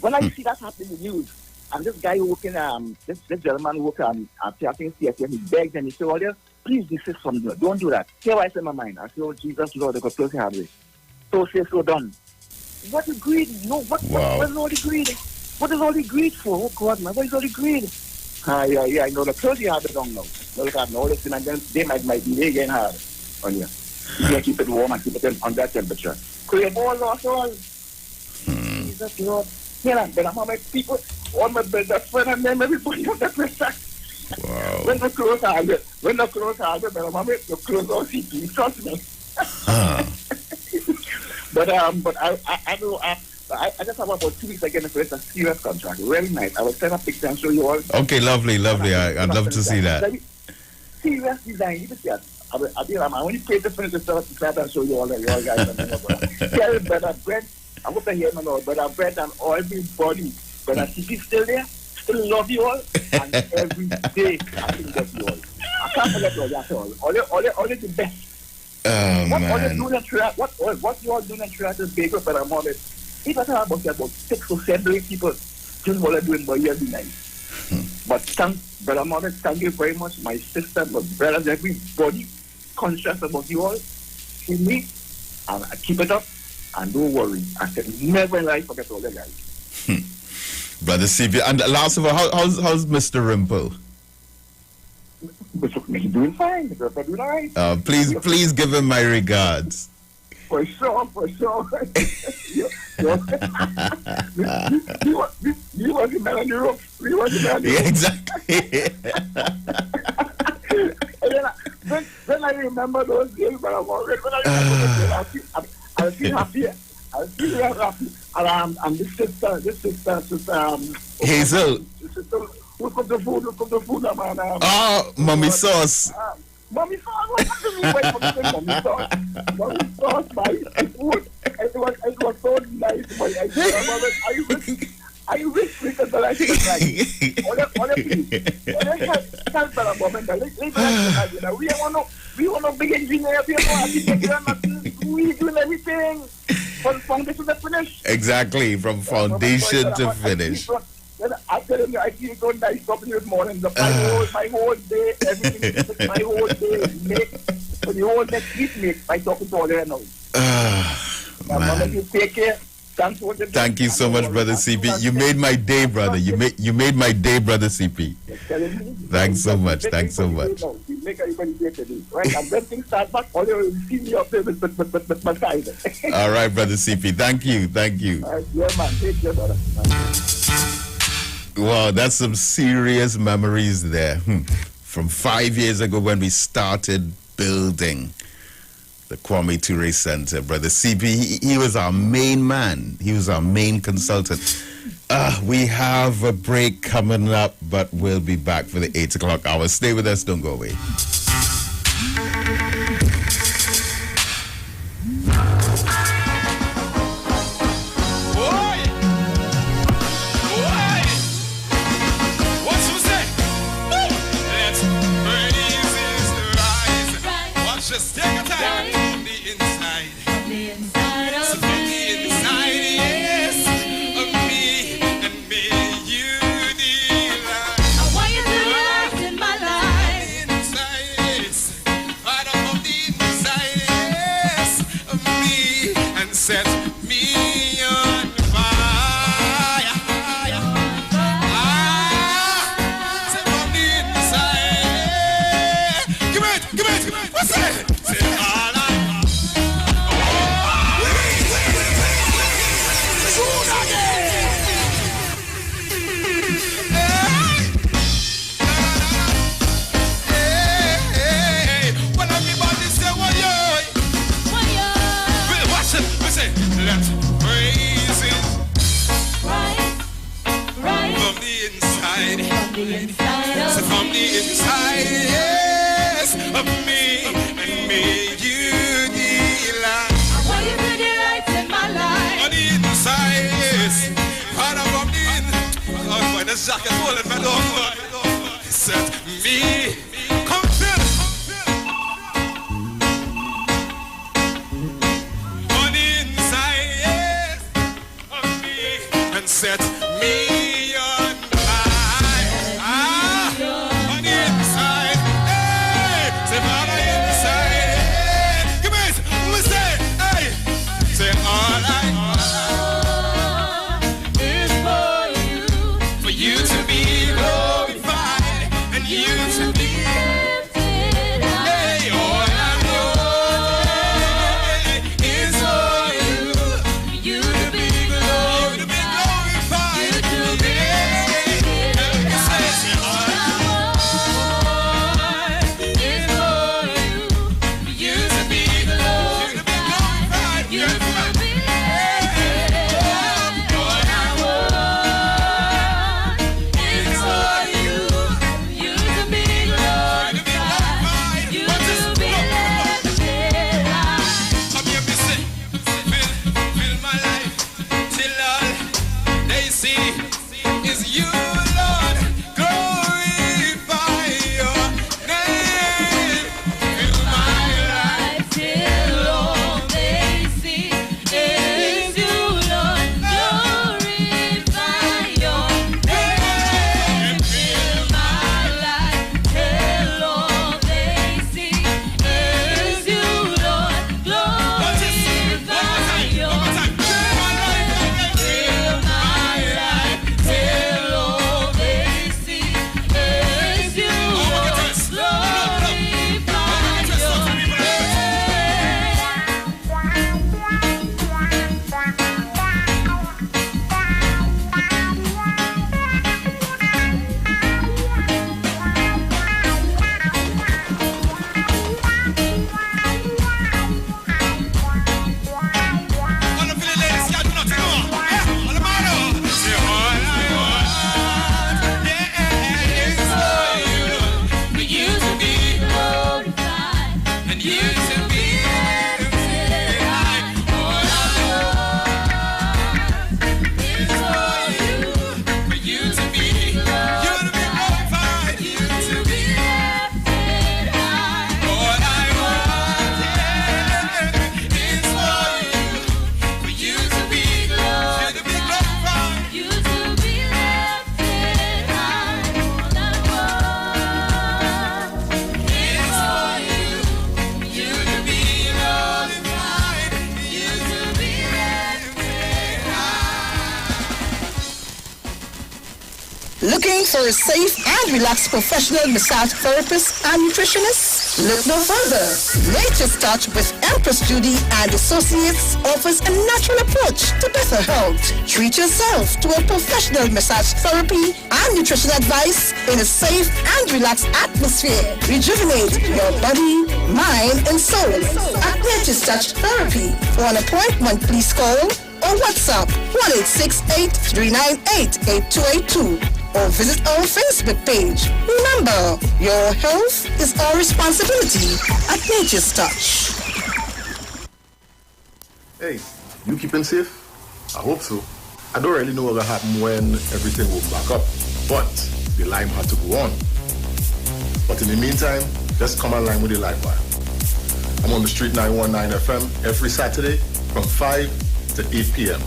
Speaker 6: When I see that happening in the news, And this guy working, this gentleman working at Cxc, he begged them, he said, well, please desist from that. Don't do that. Here I said in my mind. I said, oh, Jesus, Lord, they got close to hardway. So say, so done. What is greed? No, what is all the greed? What is all the greed for? Oh, God, man, what is all the greed? Yeah, I know the close you have it on now. No, look at all this thing, and then they might be getting hard on you. You can keep it warm and keep it on that temperature. Create all lost all. Jesus, Lord. Yeah, but I'm my people, all my best friend and them, everybody on that pressure.
Speaker 2: Wow.
Speaker 6: When the clothes are good, but I'm the clothes all see, trust me. But I know I just have about 2 weeks again for a serious contract. Really nice. I will send a picture and show you all.
Speaker 2: Okay, lovely. I'd love to see that.
Speaker 6: Serious design. You see, I'm only paid to finish the stuff and show you all guys. Tell better bread. I hope I hear my Lord, but bread and everybody. But I see still there, still love you all, and every day I think love you all. I can't forget all that all. All the best. What you all doing in Trinidad big up and I'm on it. If I talk about 6 or 7 people doing what I'm doing, but you'll be nice. But Brother Mohammed, thank you very much. My sister, my brothers, everybody conscious about you all. See me, and I keep it up, and don't worry. I said, never in life forget all the guys.
Speaker 2: Brother CP, and last of all, how's Mr. Rimple?
Speaker 6: He's doing fine. He's doing all right.
Speaker 2: Please give him my regards.
Speaker 6: For sure. You want the man on the roof.
Speaker 2: Exactly.
Speaker 6: When I remember those days, but I'm already, when I remember I feel happy. I feel very happy. And this sister,
Speaker 2: Hazel.
Speaker 6: Who cooked the food, man?
Speaker 2: Mommy Sauce.
Speaker 6: Mommy sauce, what do you mean by mommy sauce? Mommy sauce, my food. It was so nice, boy. I wish we could like it. We want to big engineer, we doing everything from foundation to finish.
Speaker 2: Exactly, from foundation to finish.
Speaker 6: I tell you, I feel so nice talking to you this morning. My whole day, everything, my whole day make, for the whole next week make by talking to all the now.
Speaker 2: Man.
Speaker 6: You take care.
Speaker 2: Thank you so much, Brother CP. You made my day, brother. You made my day, Brother CP. Thanks so much. Thanks so much.
Speaker 6: Make everybody day today. Right? And when things start back, all you see me up there with my side.
Speaker 2: All right, Brother CP. Thank you.
Speaker 6: Yeah, man. Take care, brother.
Speaker 2: Wow, that's some serious memories there. From 5 years ago when we started building the Kwame Ture Center. Brother CP, he was our main man. He was our main consultant. We have a break coming up, but we'll be back for the 8 o'clock hour. Stay with us. Don't go away.
Speaker 7: Just take a time from the inside. From the inside of so from the inside, yes, of me and me, you delight. I want you to delight in my life. From the inside, yes, right up from the inside, yes, of me, and set me on fire. Set from the inside. Give it. What's that? Let's praise it right from the inside. So from the inside, yes, of me and me, you delight. I want you to delight in my life. On the inside, yes, part of the inside. Oh boy, this jacket holding my dog. Set me, come feel. Set me on
Speaker 8: Looking for a safe and relaxed professional massage therapist and nutritionist? Look no further. Nature's Touch with Empress Judy and Associates offers a natural approach to better health. Treat yourself to a professional massage therapy and nutrition advice in a safe and relaxed atmosphere. Rejuvenate your body, mind, and soul at Nature's Touch Therapy. For an appointment, please call or WhatsApp 1-868-398-8282 or visit our Facebook page. Remember, your health is our responsibility at Nature's Touch.
Speaker 9: Hey, you keeping safe? I hope so. I don't really know what will happen when everything will back up, but the line had to go on. But in the meantime, just come online with the live wire. I'm on the Street 919 FM every Saturday from 5 to 8 p.m.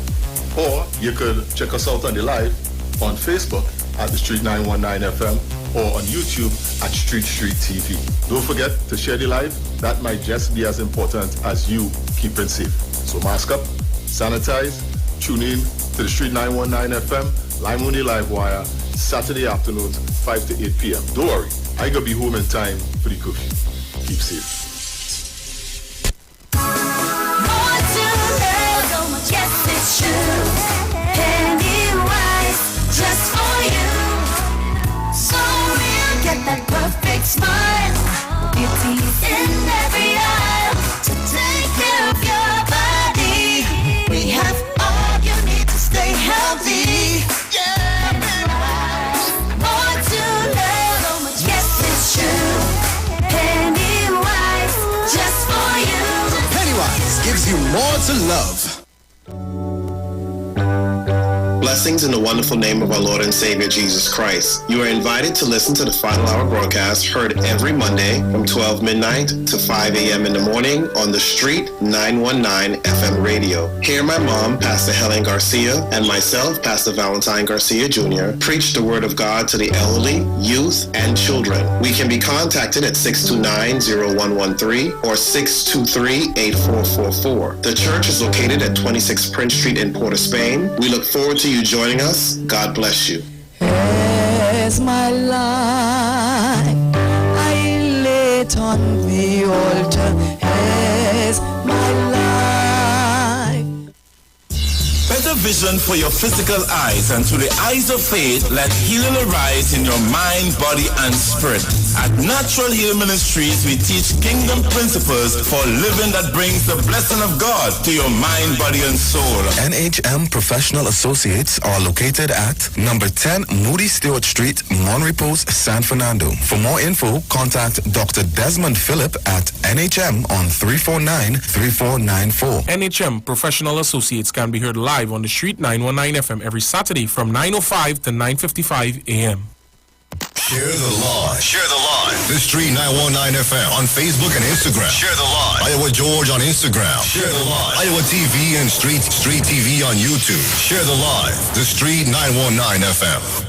Speaker 9: Or you could check us out on the live on Facebook at the Street 919 FM or on YouTube at Street TV. Don't forget to share the live. That might just be as important as you keeping safe. So mask up, sanitize, tune in to the Street 919 FM, Lime on the Live Wire, Saturday afternoons, 5 to 8 p.m. Don't worry, I gonna be home in time for the curfew. Keep safe.
Speaker 10: Yes, it's true. Pennywise, just for you. So real, get that perfect smile. Beauty in every aisle to take care of your body. We have all you need to stay healthy. Yeah, more to love. Yes, it's true. Pennywise, just for you.
Speaker 11: Pennywise gives you more to love.
Speaker 12: Blessings in the wonderful name of our Lord and Savior Jesus Christ. You are invited to listen to the Final Hour broadcast heard every Monday from 12 midnight to 5 a.m. in the morning on the Street 919 FM radio. Here my mom, Pastor Helen Garcia, and myself, Pastor Valentine Garcia Jr., preach the Word of God to the elderly, youth, and children. We can be contacted at 629-0113 or 623-8444. The church is located at 26 Prince Street in Port of Spain. We look forward to you joining us. God bless you.
Speaker 13: As my life I lay it on the altar, as my life.
Speaker 14: Better vision for your physical eyes, and through the eyes of faith, let healing arise in your mind, body, and spirit. At Natural Heal Ministries, we teach kingdom principles for living that brings the blessing of God to your mind, body, and soul.
Speaker 11: NHM Professional Associates are located at number 10 Moody Stewart Street, Monrepos, San Fernando. For more info, contact Dr. Desmond Phillip at NHM on 349-3494.
Speaker 15: NHM Professional Associates can be heard live on the Street 919 FM every Saturday from 9:05 to 9:55 a.m.
Speaker 16: Share the live. Share the live. The Street 919 FM on Facebook and Instagram. Share the live. Iowa George on Instagram. Share the live. Iowa TV and Street TV on YouTube. Share the live. The Street 919 FM.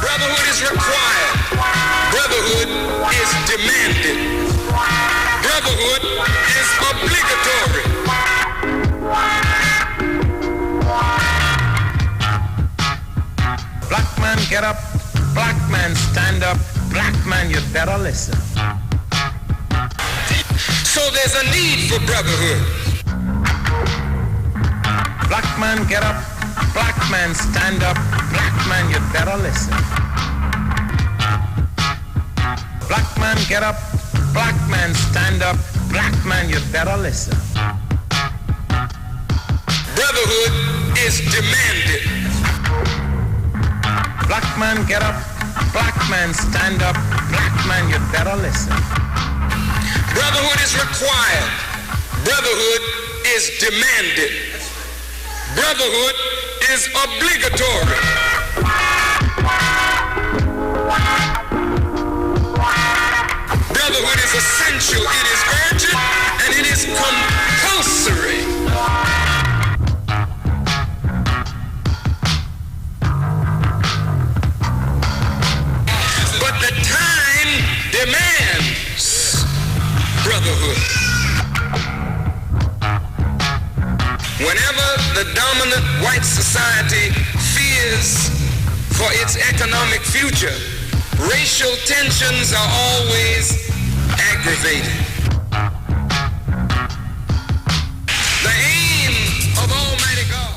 Speaker 1: Brotherhood is required. Brotherhood is demanded. Brotherhood is obligatory.
Speaker 17: Black man get up, black man stand up, black man you better listen.
Speaker 1: So there's a need for brotherhood.
Speaker 17: Black man get up, black man stand up, black man you better listen. Black man get up, black man stand up, black man you better listen.
Speaker 1: Brotherhood is demanded.
Speaker 17: Black man get up, black man stand up, black man you better listen.
Speaker 1: Brotherhood is required. Brotherhood is demanded. Brotherhood is obligatory. Brotherhood is essential, it is urgent, and it is compulsory.
Speaker 7: brotherhood. Whenever the dominant white society fears for its economic future, racial tensions are always aggravated. The aim of Almighty God.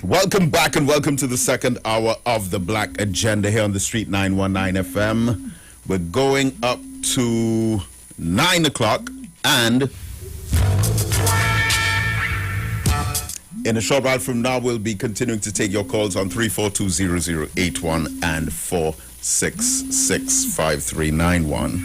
Speaker 2: Welcome back and welcome to the second hour of the Black Agenda here on the Street 919 FM. We're going up to 9 o'clock, and in a short while from now we'll be continuing to take your calls on 3420081 and 4665391.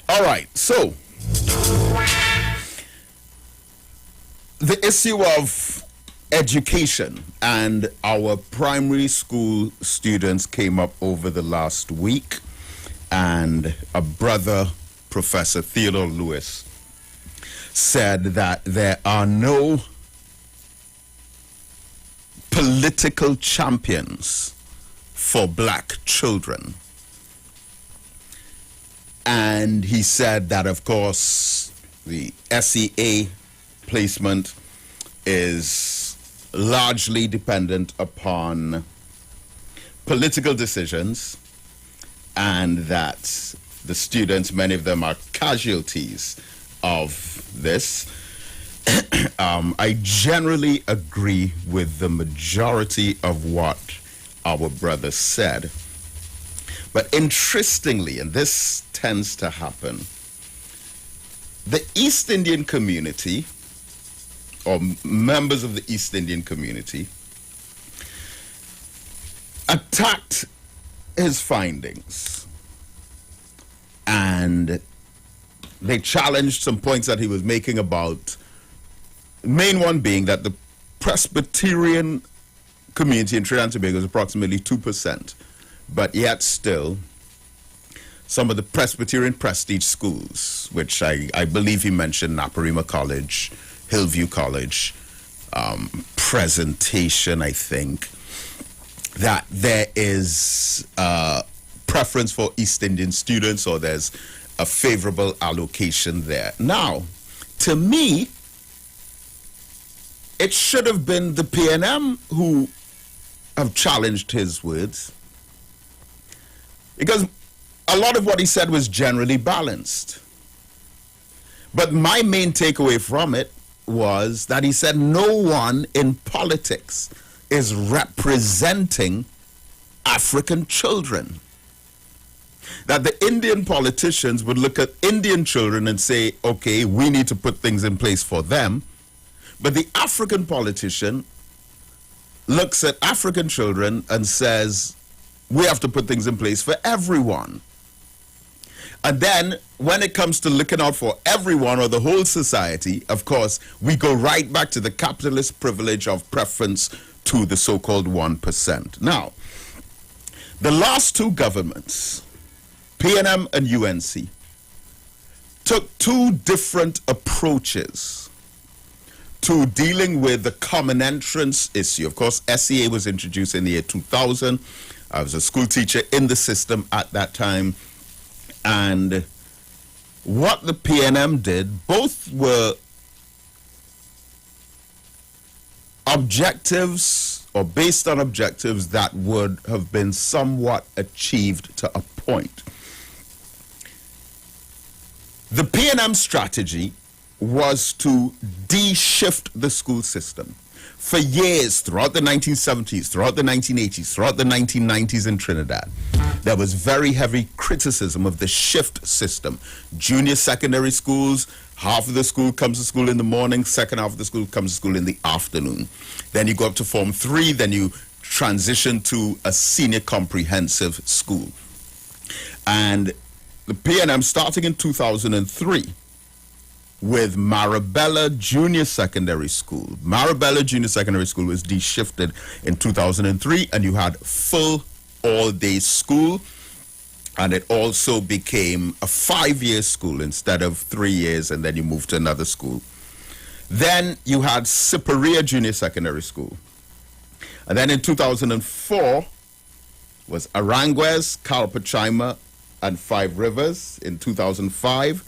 Speaker 2: All right, so the issue of education and our primary school students came up over the last week, and a brother, Professor Theodore Lewis, said that there are no political champions for black children. And he said that, of course, the SEA placement is largely dependent upon political decisions, and that the students, many of them are casualties of this. I generally agree with the majority of what our brother said. But interestingly, and this tends to happen, the East Indian community, or members of the East Indian community, attacked his findings, and they challenged some points that he was making about, the main one being that the Presbyterian community in Trinidad and Tobago is approximately 2%, but yet still some of the Presbyterian prestige schools, which I believe he mentioned, Naparima College, Hillview College, Presentation, I think, that there is preference for East Indian students, or there's a favorable allocation there. Now, to me, it should have been the PNM who have challenged his words, because a lot of what he said was generally balanced. But my main takeaway from it was that he said no one in politics is representing African children. That the Indian politicians would look at Indian children and say, okay, we need to put things in place for them. But the African politician looks at African children and says, we have to put things in place for everyone. And then when it comes to looking out for everyone or the whole society, of course, we go right back to the capitalist privilege of preference to the so-called 1%. Now, the last two governments, PNM and UNC, took two different approaches to dealing with the common entrance issue. Of course, SEA was introduced in the year 2000. I was a school teacher in the system at that time. And what the PNM did, both were objectives, or based on objectives that would have been somewhat achieved to a point. The PNM strategy was to de-shift the school system. For years, throughout the 1970s, throughout the 1980s, throughout the 1990s in Trinidad, there was very heavy criticism of the shift system. Junior secondary schools, half of the school comes to school in the morning, second half of the school comes to school in the afternoon. Then you go up to Form 3, then you transition to a senior comprehensive school. And the PNM, starting in 2003, with Marabella Junior Secondary School. Marabella Junior Secondary School was de-shifted in 2003, and you had full all-day school, and it also became a 5-year school instead of 3 years, and then you moved to another school. Then you had Siparia Junior Secondary School. And then in 2004 was Aranguez, Calpachima, and Five Rivers in 2005.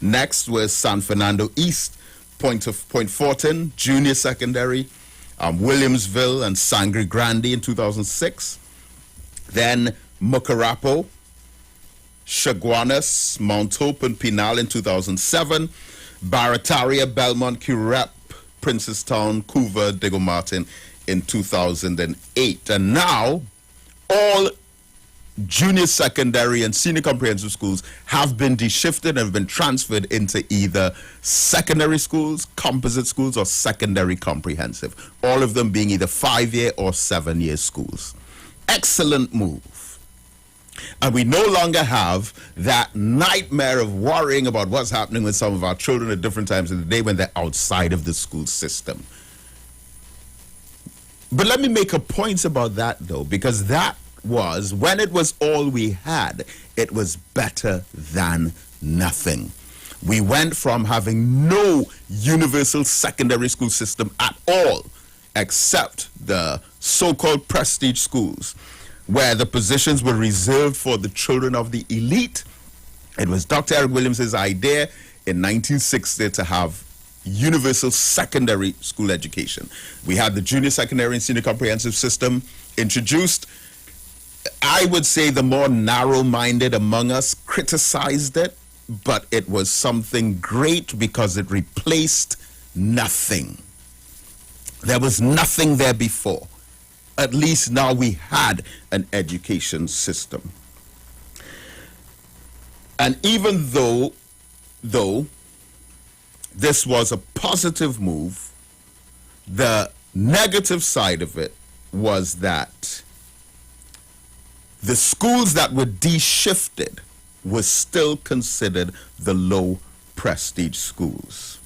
Speaker 2: Next was San Fernando East, Point Fortin Junior Secondary, Williamsville and Sangre Grande in 2006. Then Mucarapo, Chaguanas, Mount Hope, and Pinal in 2007. Barataria, Belmont, Curep, Princestown, Couva, Diego Martin in 2008. And now, all junior secondary and senior comprehensive schools have been de-shifted and have been transferred into either secondary schools, composite schools, or secondary comprehensive. All of them being either 5-year or 7-year schools. Excellent move. And we no longer have that nightmare of worrying about what's happening with some of our children at different times of the day when they're outside of the school system. But let me make a point about that, though, because that was, when it was all we had, it was better than nothing. We went from having no universal secondary school system at all, except the so-called prestige schools, where the positions were reserved for the children of the elite. It was Dr. Eric Williams' idea in 1960 to have universal secondary school education. We had the junior secondary and senior comprehensive system introduced. I would say the more narrow-minded among us criticized it, but it was something great because it replaced nothing. There was nothing there before. At least now we had an education system. And even though this was a positive move, the negative side of it was that the schools that were de-shifted were still considered the low prestige schools.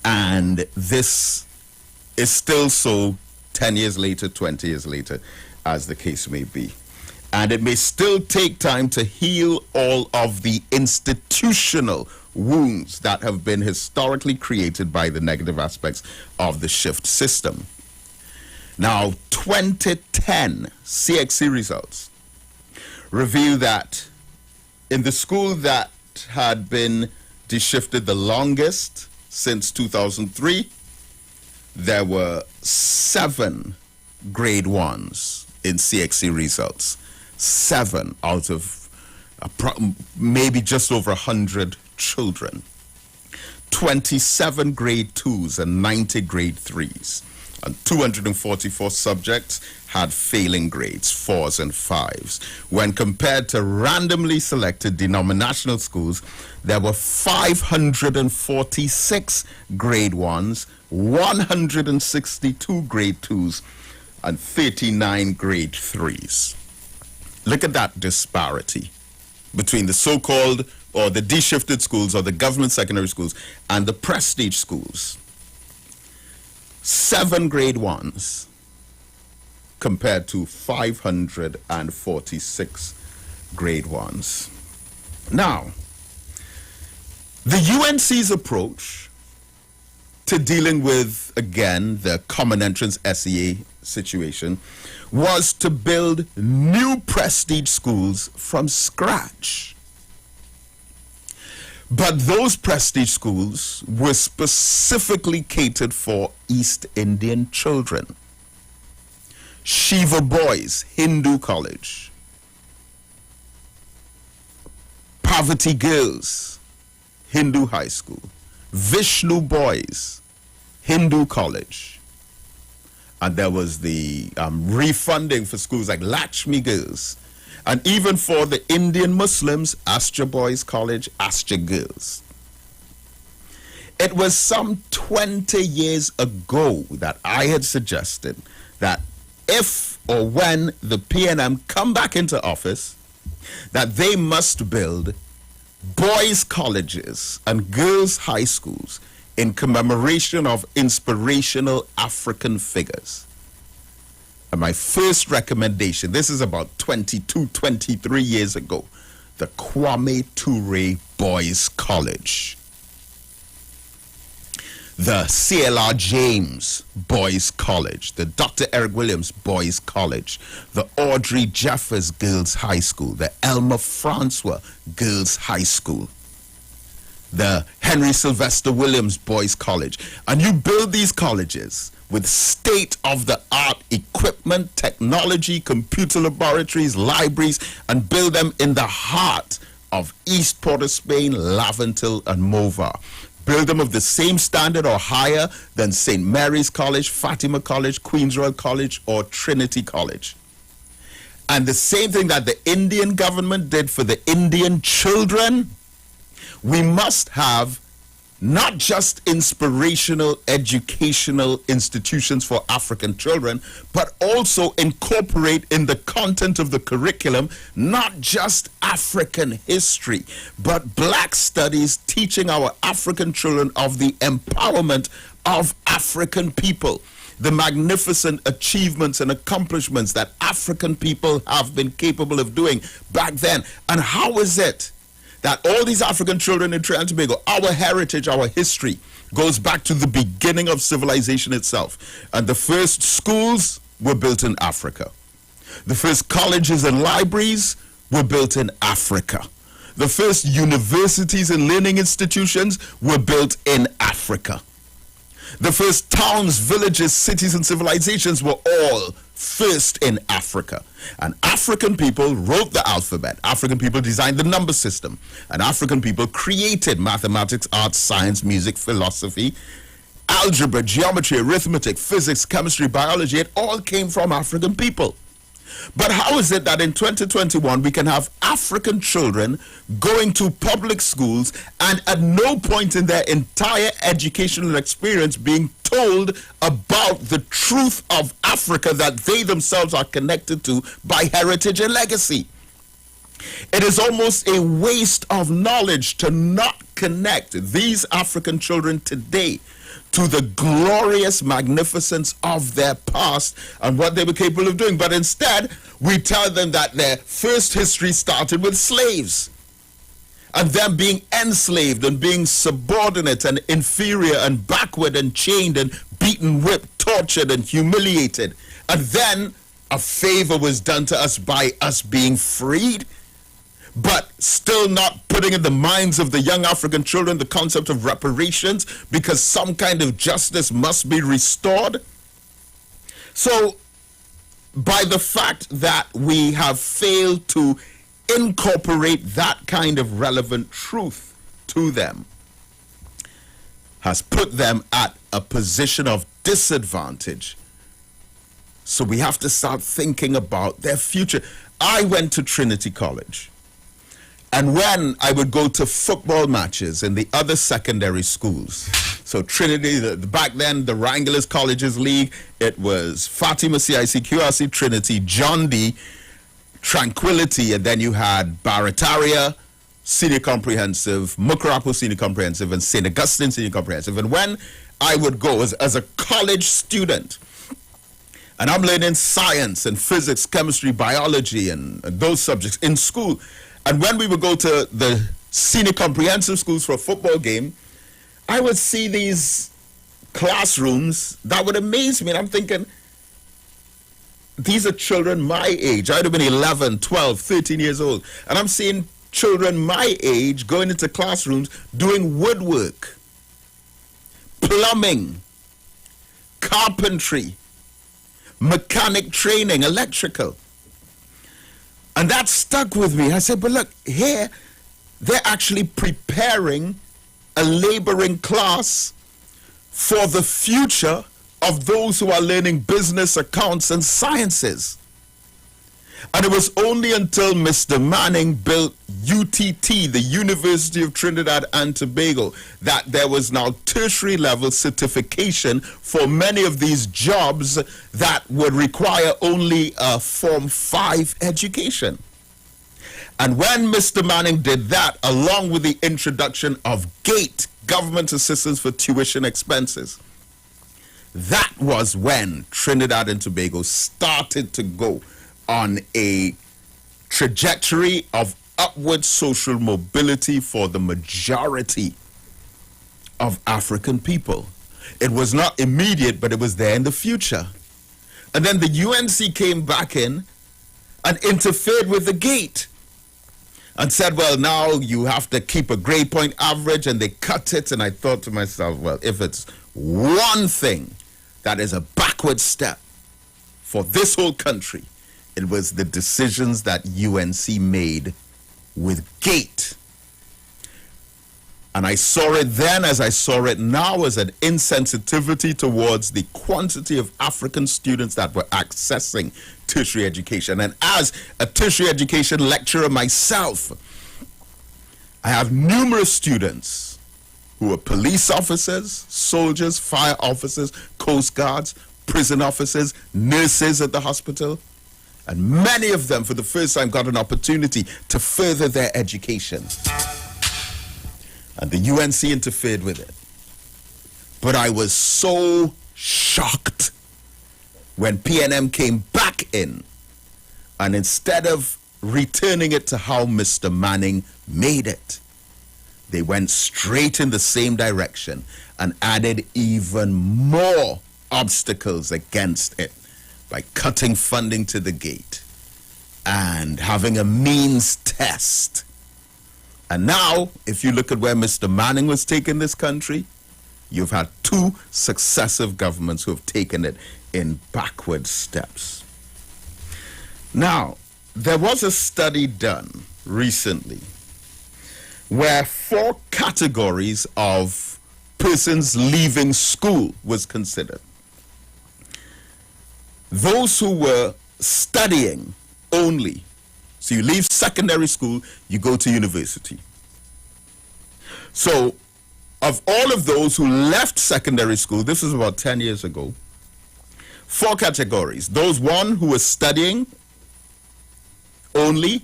Speaker 2: And this is still so 10 years later, 20 years later, as the case may be. And it may still take time to heal all of the institutional wounds that have been historically created by the negative aspects of the shift system. Now, 2010 Cxc Results reveal that in the school that had been de-shifted the longest, since 2003, there were 7 grade 1s in Cxc Results. 7 out of maybe just over 100 children. 27 grade 2s and 90 grade 3s. And 244 subjects had failing grades, 4s and 5s. When compared to randomly selected denominational schools, there were 546 grade 1s, 162 grade 2s, and 39 grade 3s. Look at that disparity between the so-called or the de-shifted schools or the government secondary schools and the prestige schools. 7 grade 1s compared to 546 grade 1s. Now, the UNC's approach to dealing with, again, the common entrance SEA situation was to build new prestige schools from scratch. But those prestige schools were specifically catered for East Indian children. Shiva Boys, Hindu College. Poverty Girls, Hindu High School. Vishnu Boys, Hindu College. And there was the refunding for schools like Lakshmi Girls. And even for the Indian Muslims, Astra Boys College, Astra Girls. It was some 20 years ago that I had suggested that if or when the PNM come back into office, that they must build boys' colleges and girls' high schools in commemoration of inspirational African figures. And my first recommendation, this is about 22, 23 years ago, the Kwame Ture Boys College, the CLR James Boys College, the Dr. Eric Williams Boys College, the Audrey Jeffers Girls High School, the Elmer Francois Girls High School, the Henry Sylvester Williams Boys College. And you build these colleges with state-of-the-art equipment, technology, computer laboratories, libraries, and build them in the heart of East Port of Spain, Laventille, and Movar. Build them of the same standard or higher than St. Mary's College, Fatima College, Queen's Royal College, or Trinity College. And the same thing that the Indian government did for the Indian children, we must have not just inspirational educational institutions for African children, but also incorporate in the content of the curriculum not just African history, but Black studies, teaching our African children of the empowerment of African people, the magnificent achievements and accomplishments that African people have been capable of doing back then. And how is it that all these African children in Trinidad and Tobago, our heritage, our history, goes back to the beginning of civilization itself? And the first schools were built in Africa. The first colleges and libraries were built in Africa. The first universities and learning institutions were built in Africa. The first towns, villages, cities, and civilizations were all first in Africa. And African people wrote the alphabet. African people designed the number system. And African people created mathematics, arts, science, music, philosophy, algebra, geometry, arithmetic, physics, chemistry, biology. It all came from African people. But how is it that in 2021 we can have African children going to public schools and at no point in their entire educational experience being told about the truth of Africa that they themselves are connected to by heritage and legacy? It is almost a waste of knowledge to not connect these African children today to the glorious magnificence of their past and what they were capable of doing. But instead, we tell them that their first history started with slaves, and them being enslaved and being subordinate and inferior and backward and chained and beaten, whipped, tortured, and humiliated. And then a favor was done to us by us being freed, but still not putting in the minds of the young African children the concept of reparations, because some kind of justice must be restored. So, by the fact that we have failed to incorporate that kind of relevant truth to them, has put them at a position of disadvantage. So we have to start thinking about their future. I went to Trinity College. And when I would go to football matches in the other secondary schools, so Trinity, back then, the Wranglers Colleges League, it was Fatima, CIC, QRC, Trinity, John D, Tranquility, and then you had Barataria Senior Comprehensive, Mucurapo Senior Comprehensive, and St. Augustine Senior Comprehensive. And when I would go as a college student, and I'm learning science and physics, chemistry, biology, and those subjects in school, and when we would go to the senior comprehensive schools for a football game, I would see these classrooms that would amaze me. And I'm thinking, these are children my age. I'd have been 11, 12, 13 years old. And I'm seeing children my age going into classrooms doing woodwork, plumbing, carpentry, mechanic training, electrical. And that stuck with me. I said, but look, here, they're actually preparing a laboring class for the future of those who are learning business, accounts, and sciences. And it was only until Mr. Manning built UTT, the University of Trinidad and Tobago, that there was now tertiary level certification for many of these jobs that would require only a Form 5 education. And when Mr. Manning did that, along with the introduction of GATE, Government Assistance for Tuition Expenses, that was when Trinidad and Tobago started to go on a trajectory of upward social mobility for the majority of African people. It was not immediate, but it was there in the future. And then the UNC came back in and interfered with the GATE and said, well, now you have to keep a grade point average, and they cut it. And I thought to myself, well, if it's one thing that is a backward step for this whole country, it was the decisions that UNC made with GATE. And I saw it then, as I saw it now, as an insensitivity towards the quantity of African students that were accessing tertiary education. And as a tertiary education lecturer myself, I have numerous students who are police officers, soldiers, fire officers, coast guards, prison officers, nurses at the hospital. And many of them, for the first time, got an opportunity to further their education. And the UNC interfered with it. But I was so shocked when PNM came back in, and instead of returning it to how Mr. Manning made it, they went straight in the same direction and added even more obstacles against it by cutting funding to the GATE and having a means test. And now, if you look at where Mr. Manning was taking this country, you've had two successive governments who have taken it in backward steps. Now, there was a study done recently where 4 categories of persons leaving school was considered. Those who were studying only. So you leave secondary school, you go to university. So of all of those who left secondary school, this is about 10 years ago, 4 categories. Those one who were studying only.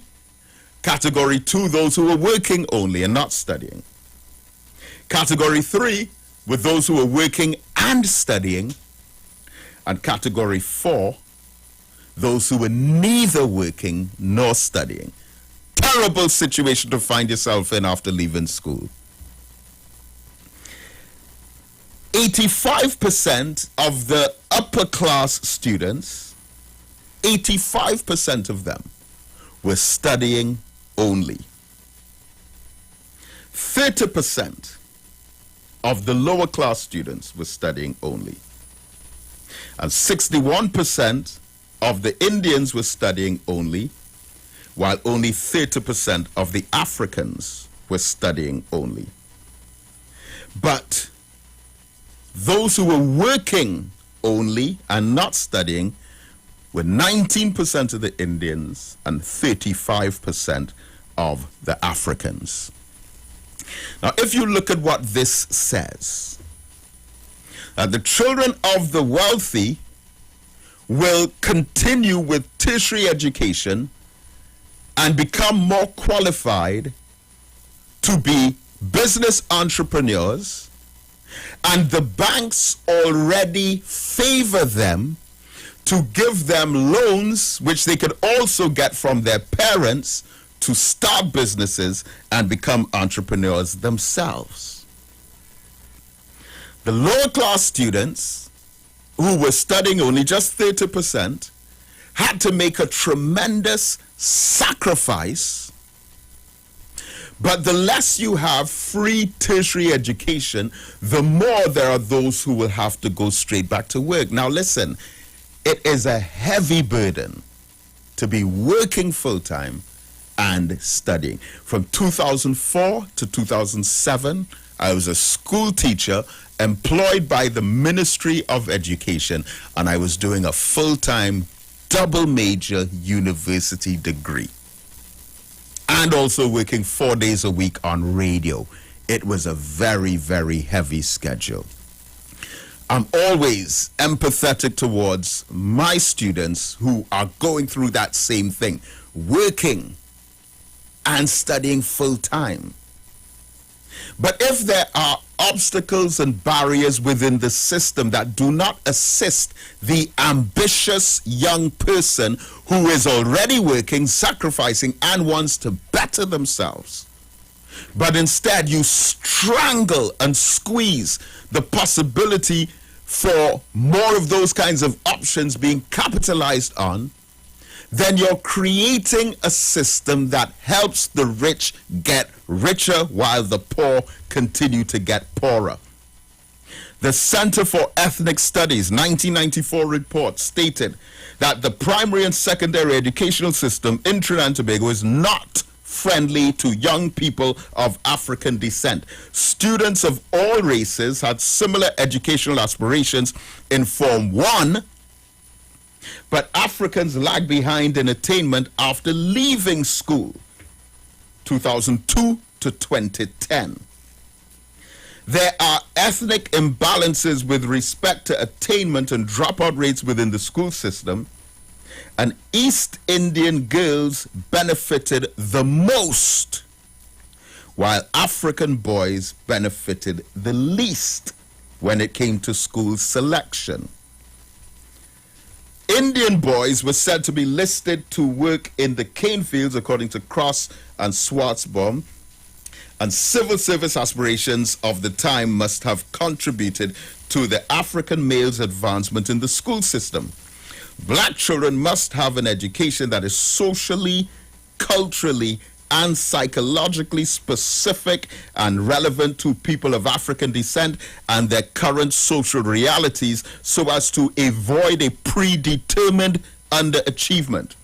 Speaker 2: Category 2, those who were working only and not studying. Category 3, with those who were working and studying. And category 4, those who were neither working nor studying. Terrible situation to find yourself in after leaving school. 85% of the upper class students, 85% of them were studying only. 30% of the lower class students were studying only. And 61% of the Indians were studying only, while only 30% of the Africans were studying only. But those who were working only and not studying were 19% of the Indians and 35% of the Africans. Now, if you look at what this says, the children of the wealthy will continue with tertiary education and become more qualified to be business entrepreneurs, and the banks already favor them to give them loans which they could also get from their parents to start businesses and become entrepreneurs themselves. The lower class students who were studying only just 30% had to make a tremendous sacrifice. But the less you have free tertiary education, the more there are those who will have to go straight back to work. Now listen, it is a heavy burden to be working full-time and studying. From 2004 to 2007, I was a school teacher employed by the Ministry of Education, and I was doing a full-time double major university degree and also working 4 days a week on radio. It was a very, very heavy schedule. I'm always empathetic towards my students who are going through that same thing, working and studying full time. But if there are obstacles and barriers within the system that do not assist the ambitious young person who is already working, sacrificing, and wants to better themselves, but instead you strangle and squeeze the possibility for more of those kinds of options being capitalized on, then you're creating a system that helps the rich get richer while the poor continue to get poorer. The Center for Ethnic Studies 1994 report stated that the primary and secondary educational system in Trinidad and Tobago is not friendly to young people of African descent. Students of all races had similar educational aspirations in Form 1, but Africans lag behind in attainment after leaving school, 2002 to 2010. There are ethnic imbalances with respect to attainment and dropout rates within the school system, and East Indian girls benefited the most, while African boys benefited the least when it came to school selection. Indian boys were said to be listed to work in the cane fields, according to Cross and Schwarzbaum, and civil service aspirations of the time must have contributed to the African male's advancement in the school system. Black children must have an education that is socially, culturally, and psychologically specific and relevant to people of African descent and their current social realities, so as to avoid a predetermined underachievement.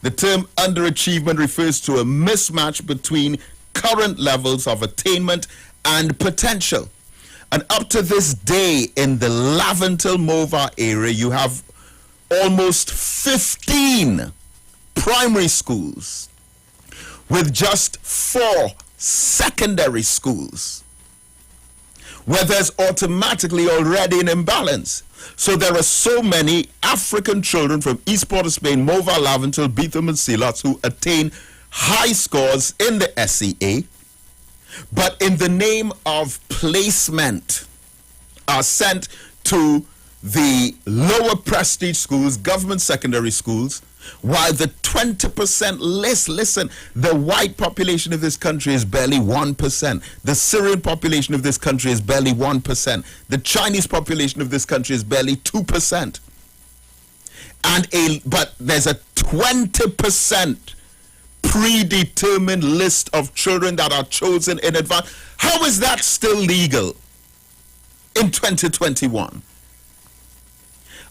Speaker 2: The term underachievement refers to a mismatch between current levels of attainment and potential. And up to this day in the Laventil Mova area, you have almost 15 primary schools with just 4 secondary schools, where there's automatically already an imbalance. So there are so many African children from East Port of Spain, Mova, Laventil, Beetham, and Sealots who attain high scores in the SEA, but in the name of placement are sent to the lower prestige schools, government secondary schools, while the 20% less, listen, the white population of this country is barely 1%. The Syrian population of this country is barely 1%. The Chinese population of this country is barely 2%. But there's a 20% predetermined list of children that are chosen in advance. How is that still legal in 2021?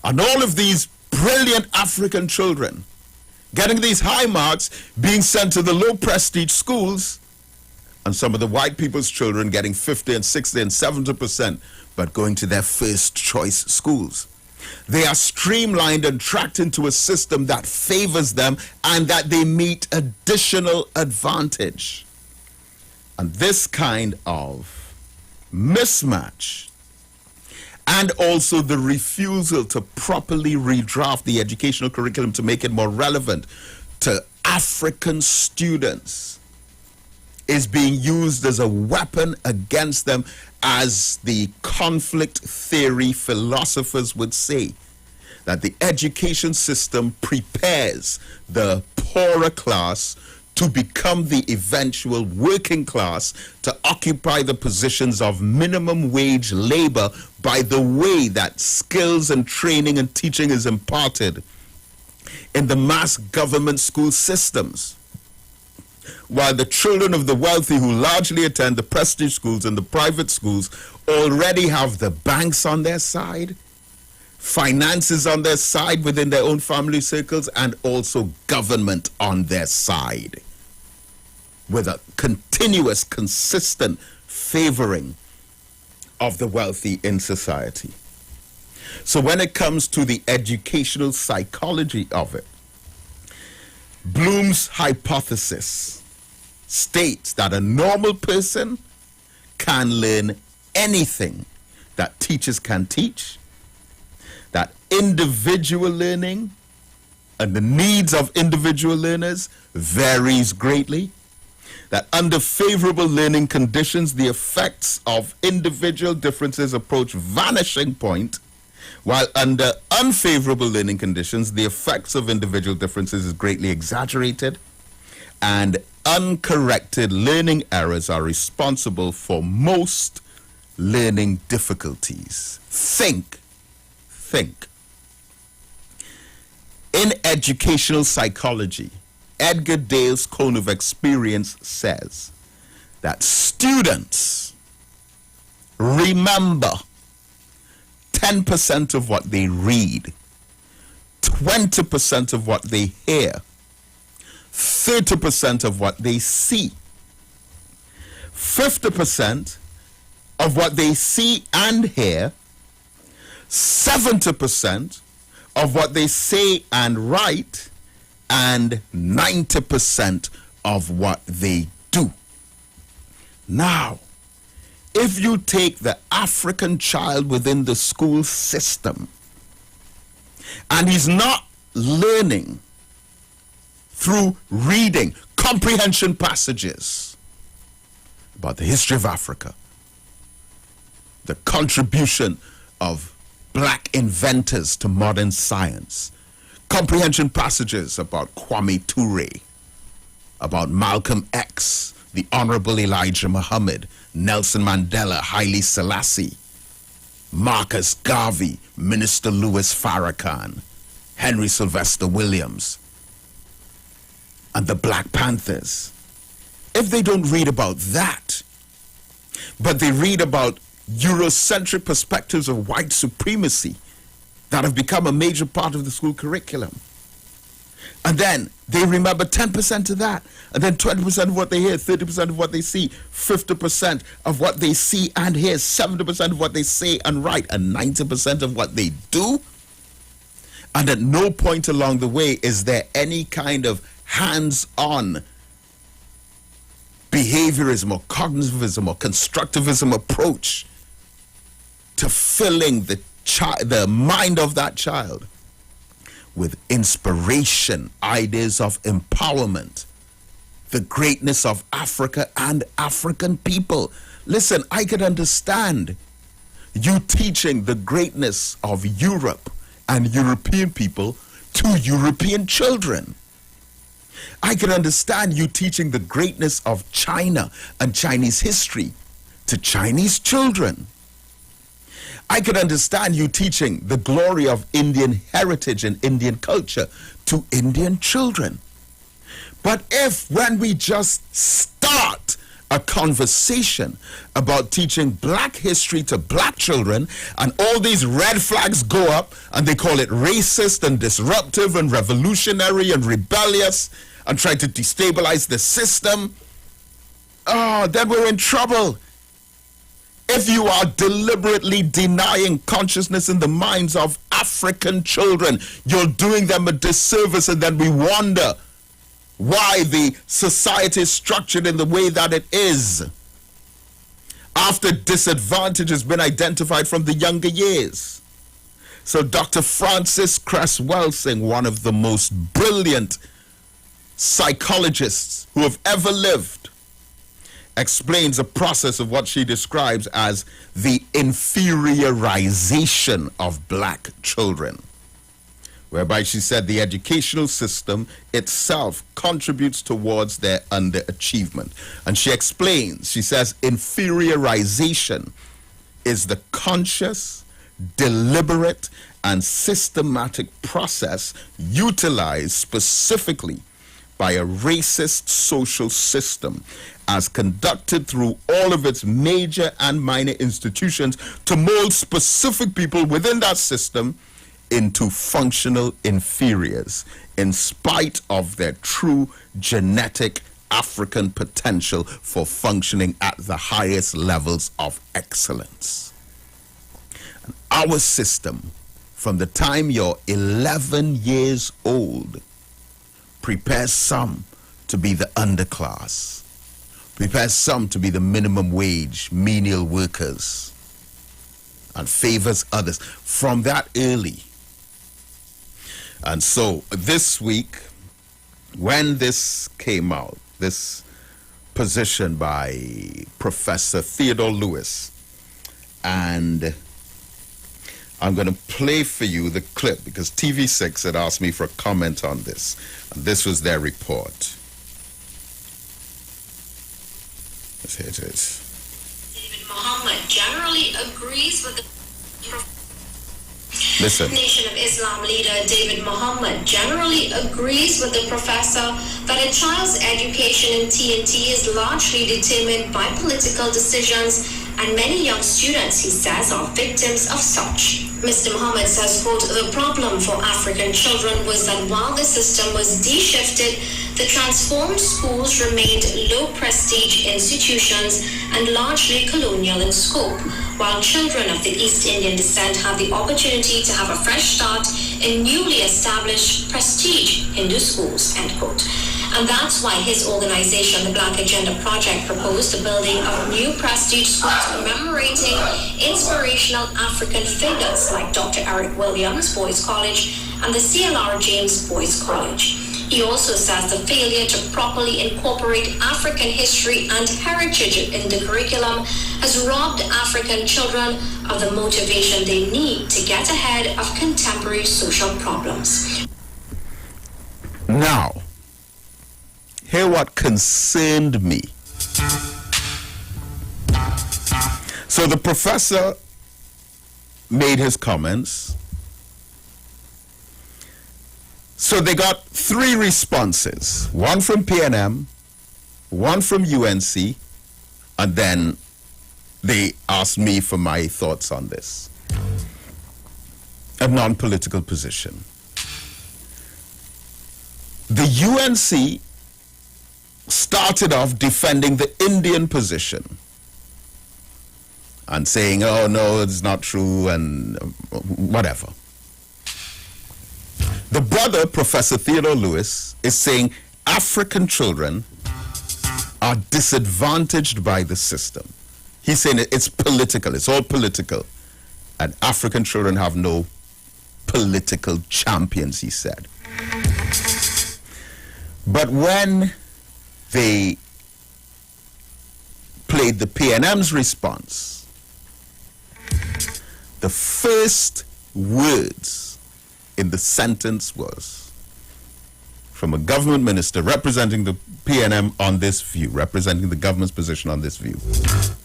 Speaker 2: And all of these brilliant African children getting these high marks being sent to the low prestige schools, and some of the white people's children getting 50 and 60 and 70%, but going to their first choice schools. They are streamlined and tracked into a system that favors them and that they meet additional advantage. And this kind of mismatch, and also the refusal to properly redraft the educational curriculum to make it more relevant to African students, is being used as a weapon against them, as the conflict theory philosophers would say, that the education system prepares the poorer class to become the eventual working class, to occupy the positions of minimum wage labor by the way that skills and training and teaching is imparted in the mass government school systems. While the children of the wealthy who largely attend the prestige schools and the private schools already have the banks on their side, finances on their side within their own family circles, and also government on their side, with a continuous, consistent favoring of the wealthy in society. So when it comes to the educational psychology of it, Bloom's hypothesis states that a normal person can learn anything that teachers can teach, that individual learning and the needs of individual learners varies greatly, that under favorable learning conditions, the effects of individual differences approach vanishing point, while under unfavorable learning conditions, the effects of individual differences is greatly exaggerated, and uncorrected learning errors are responsible for most learning difficulties. Think. In educational psychology, Edgar Dale's Cone of Experience says that students remember 10% of what they read, 20% of what they hear, 30% of what they see, 50% of what they see and hear, 70% of what they say and write, and 90% of what they do. Now, if you take the African child within the school system and he's not learning through reading comprehension passages about the history of Africa, the contribution of black inventors to modern science, comprehension passages about Kwame Ture, about Malcolm X, the Honorable Elijah Muhammad, Nelson Mandela, Haile Selassie, Marcus Garvey, Minister Louis Farrakhan, Henry Sylvester Williams, and the Black Panthers. If they don't read about that, but they read about Eurocentric perspectives of white supremacy that have become a major part of the school curriculum, and then they remember 10% of that, and then 20% of what they hear, 30% of what they see, 50% of what they see and hear, 70% of what they say and write, and 90% of what they do. And at no point along the way is there any kind of hands-on behaviorism or cognitivism or constructivism approach to filling the mind of that child with inspiration, ideas of empowerment, the greatness of Africa and African people. Listen, I could understand you teaching the greatness of Europe and European people to European children. I can understand you teaching the greatness of China and Chinese history to Chinese children. I can understand you teaching the glory of Indian heritage and Indian culture to Indian children. But if when we just start a conversation about teaching black history to black children and all these red flags go up and they call it racist and disruptive and revolutionary and rebellious and try to destabilize the system, then we're in trouble. If you are deliberately denying consciousness in the minds of African children, you're doing them a disservice, and then we wonder why the society is structured in the way that it is after disadvantage has been identified from the younger years. So Dr. Francis Cress Welsing, one of the most brilliant psychologists who have ever lived, explains a process of what she describes as the inferiorization of black children, whereby she said the educational system itself contributes towards their underachievement. And she explains, she says, inferiorization is the conscious, deliberate, and systematic process utilized specifically by a racist social system as conducted through all of its major and minor institutions to mold specific people within that system into functional inferiors in spite of their true genetic African potential for functioning at the highest levels of excellence. And our system, from the time you're 11 years old, prepares some to be the underclass, prepares some to be the minimum wage, menial workers, and favors others from that early. And so this week, when this came out, this position by Professor Theodore Lewis. And I'm going to play for you the clip because TV6 had asked me for a comment on this. And this was their report. Here it is.
Speaker 18: David Muhammad generally agrees with the
Speaker 2: Listen.
Speaker 18: Nation of Islam leader David Muhammad generally agrees with the professor that a child's education in TNT is largely determined by political decisions, and many young students, he says, are victims of such. Mr. Muhammad says, quote, the problem for African children was that while the system was de-shifted, the transformed schools remained low-prestige institutions and largely colonial in scope, while children of the East Indian descent have the opportunity to have a fresh start in newly established prestige Hindu schools, end quote. And that's why his organization, the Black Agenda Project, proposed the building of new prestige schools commemorating inspirational African figures like Dr. Eric Williams Boys College and the CLR James Boys College. He also says the failure to properly incorporate African history and heritage in the curriculum has robbed African children of the motivation they need to get ahead of contemporary social problems.
Speaker 2: Now, hear what concerned me. So the professor made his comments. So they got three responses, one from PNM, one from UNC, and then they asked me for my thoughts on this. A non-political position. The UNC started off defending the Indian position and saying, oh no, it's not true, and whatever. The brother, Professor Theodore Lewis, is saying African children are disadvantaged by the system. He's saying it's political, it's all political, and African children have no political champions, he said. But when they played the PNM's response, the first words in the sentence was from a government minister representing the PNM on this view, representing the government's position on this view.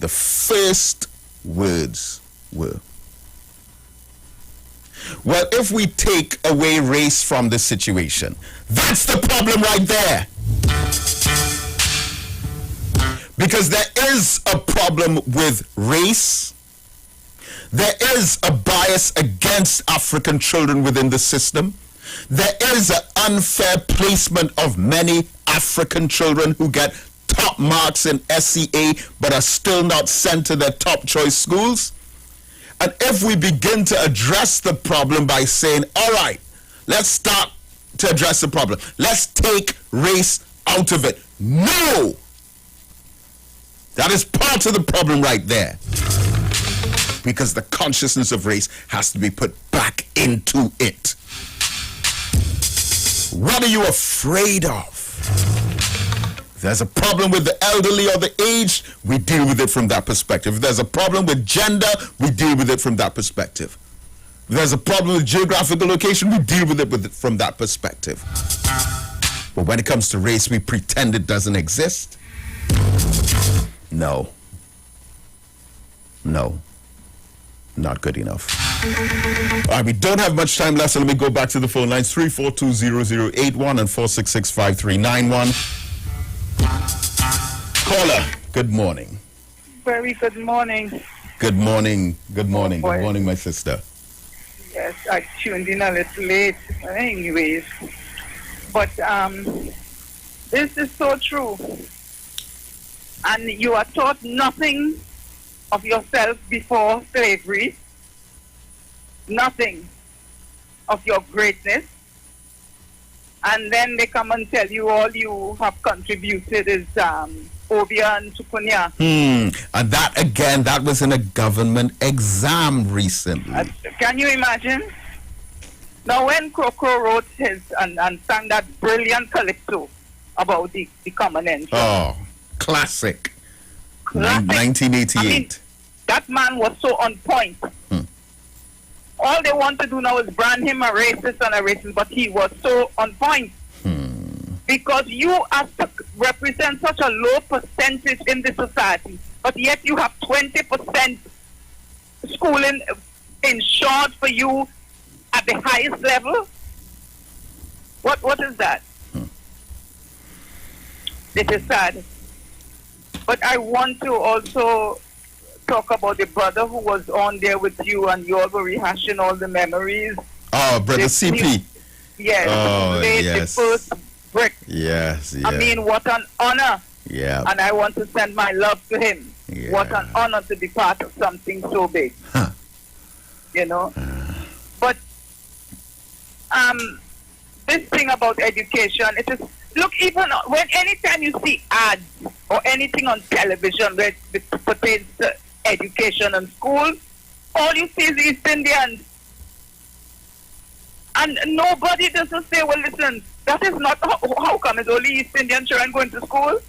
Speaker 2: The first words were, well, if we take away race from this situation, that's the problem right there. Because there is a problem with race. There is a bias against African children within the system. There is an unfair placement of many African children who get top marks in SCA but are still not sent to their top choice schools. And if we begin to address the problem by saying, all right, let's start to address the problem. Let's take race out of it. No! That is part of the problem right there. Because the consciousness of race has to be put back into it. What are you afraid of? If there's a problem with the elderly or the aged, we deal with it from that perspective. If there's a problem with gender, we deal with it from that perspective. If there's a problem with geographical location, we deal with it from that perspective. But when it comes to race, we pretend it doesn't exist. No. Not good enough. All right, we don't have much time left, so let me go back to the phone lines. 3420081 and 4665391. Caller, good morning.
Speaker 19: Very good morning.
Speaker 2: Good morning,
Speaker 19: Oh, boy.
Speaker 2: good morning, my sister.
Speaker 19: Yes, I tuned in a little late. Anyways, but this is so true. And you are taught nothing of yourself before slavery, nothing of your greatness, and then they come and tell you all you have contributed is Obia and Tukunya.
Speaker 2: And that, again, that was in a government exam recently.
Speaker 19: Can you imagine? Now, when Kroko wrote his and sang that brilliant calypso about the common entry,
Speaker 2: Classic.
Speaker 19: Classic.
Speaker 2: 1988.
Speaker 19: I mean, that man was so on point. All they want to do now is brand him a racist, but he was so on point. Because you represent such a low percentage in the society, but yet you have 20% schooling insured for you at the highest level. What is that? It is sad. But I want to also talk about the brother who was on there with you, and you all were rehashing all the memories.
Speaker 2: Oh, Brother CP.
Speaker 19: Yes.
Speaker 2: Oh,
Speaker 19: Laid
Speaker 2: yes.
Speaker 19: the first brick.
Speaker 2: Yes,
Speaker 19: I mean, what an honor.
Speaker 2: Yeah.
Speaker 19: And I want to send my love to him.
Speaker 2: Yeah.
Speaker 19: What an honor to be part of something so big.
Speaker 2: Huh.
Speaker 19: You know? But this thing about education, it is, look, even when anytime you see ads or anything on television where it pertains to education and school, all you see is East Indians. And nobody doesn't say, well, listen, that is not, how come it's only East Indian children going to school?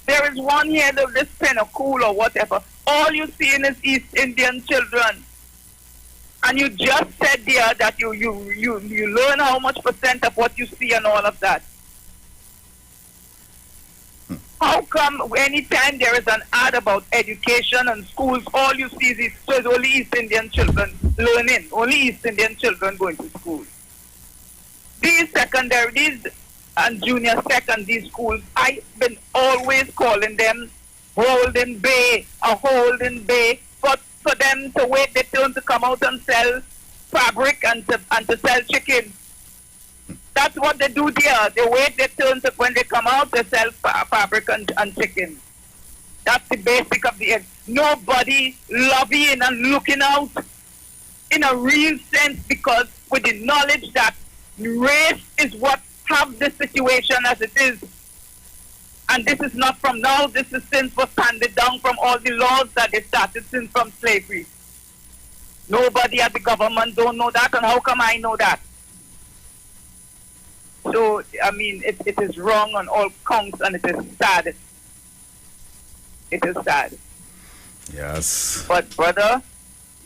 Speaker 19: There is one here, this Pennacool or whatever. All you see is East Indian children. And you just said there that you learn how much percent of what you see and all of that. How come anytime there is an ad about education and schools, all you see is only East Indian children learning, only East Indian children going to school? These and junior secondary schools, I've been always calling them Holding Bay, but for them to wait their turn to come out and sell fabric and to sell chicken. That's what they do there. They wait their turn to, when they come out, they sell fabric and chicken. That's the basic of the end. Nobody lobbying and looking out in a real sense, because with the knowledge that race is what have the situation as it is. And this is not from now, this is since was handed down from all the laws that they started since from slavery. Nobody at the government don't know that, and how come I know that? So, I mean, it is wrong on all counts, and it is sad. It is sad.
Speaker 2: Yes.
Speaker 19: But, brother,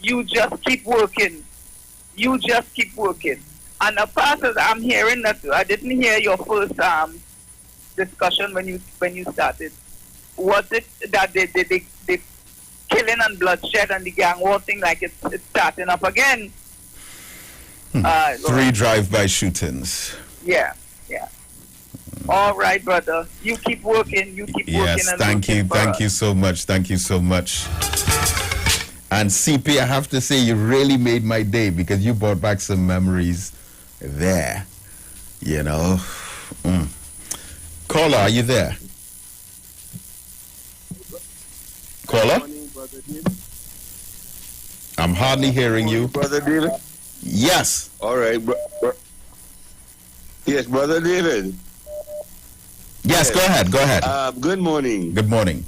Speaker 19: you just keep working. You just keep working. And of course, as I'm hearing that, I didn't hear your first discussion when you started. Was it that the killing and bloodshed and the gang war thing, like it's starting up again?
Speaker 2: 3 drive-by shootings.
Speaker 19: Yeah. All right, brother. You keep working.
Speaker 2: Yes,
Speaker 19: and
Speaker 2: thank you. Thank you so much. Thank you so much. And CP, I have to say, you really made my day, because you brought back some memories there. You know. Caller, are you there? Caller? I'm hardly hearing you.
Speaker 20: Brother David?
Speaker 2: Yes.
Speaker 20: All right. Yes, Brother David.
Speaker 2: Yes, go ahead.
Speaker 20: Good morning.
Speaker 2: Good morning.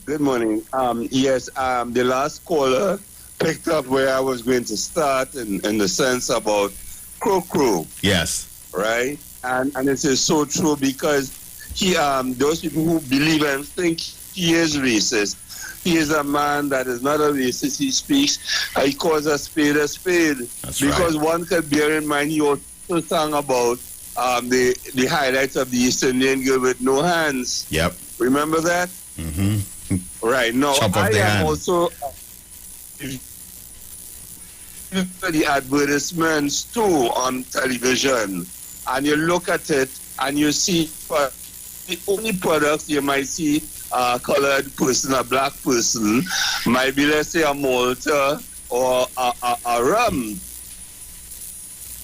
Speaker 20: Good morning. The last caller picked up where I was going to start in the sense about Crow.
Speaker 2: Yes.
Speaker 20: Right? And it is so true, because he those people who believe and think he is racist, he is a man that is not a racist. He speaks, he calls a spade a spade.
Speaker 2: That's
Speaker 20: because
Speaker 2: right.
Speaker 20: one can bear in mind he also sang about the highlights of the East Indian girl with no hands.
Speaker 2: Yep.
Speaker 20: Remember that?
Speaker 2: Mm-hmm.
Speaker 20: Right. Now,
Speaker 2: Chop off
Speaker 20: I
Speaker 2: the
Speaker 20: am
Speaker 2: hand.
Speaker 20: also the advertisements too on television, and you look at it and you see the only products you might see a colored person, a black person, might be, let's say, a Malta or a rum,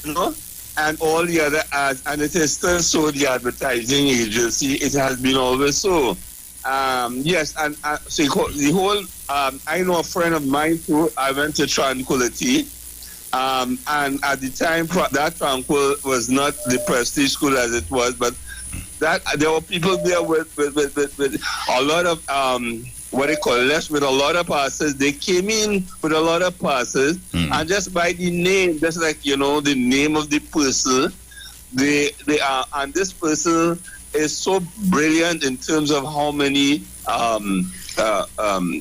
Speaker 20: you know, and all the other ads, and it is still so. The advertising agency, it has been always so. Yes, and so the whole. I know a friend of mine too. I went to Tranquility, and at the time that Tranquil was not the prestige school as it was, but that there were people there with a lot of what they call less, with a lot of passes. They came in with a lot of passes, and just by the name, just like the name of the person, they are, and this person is so brilliant in terms of how many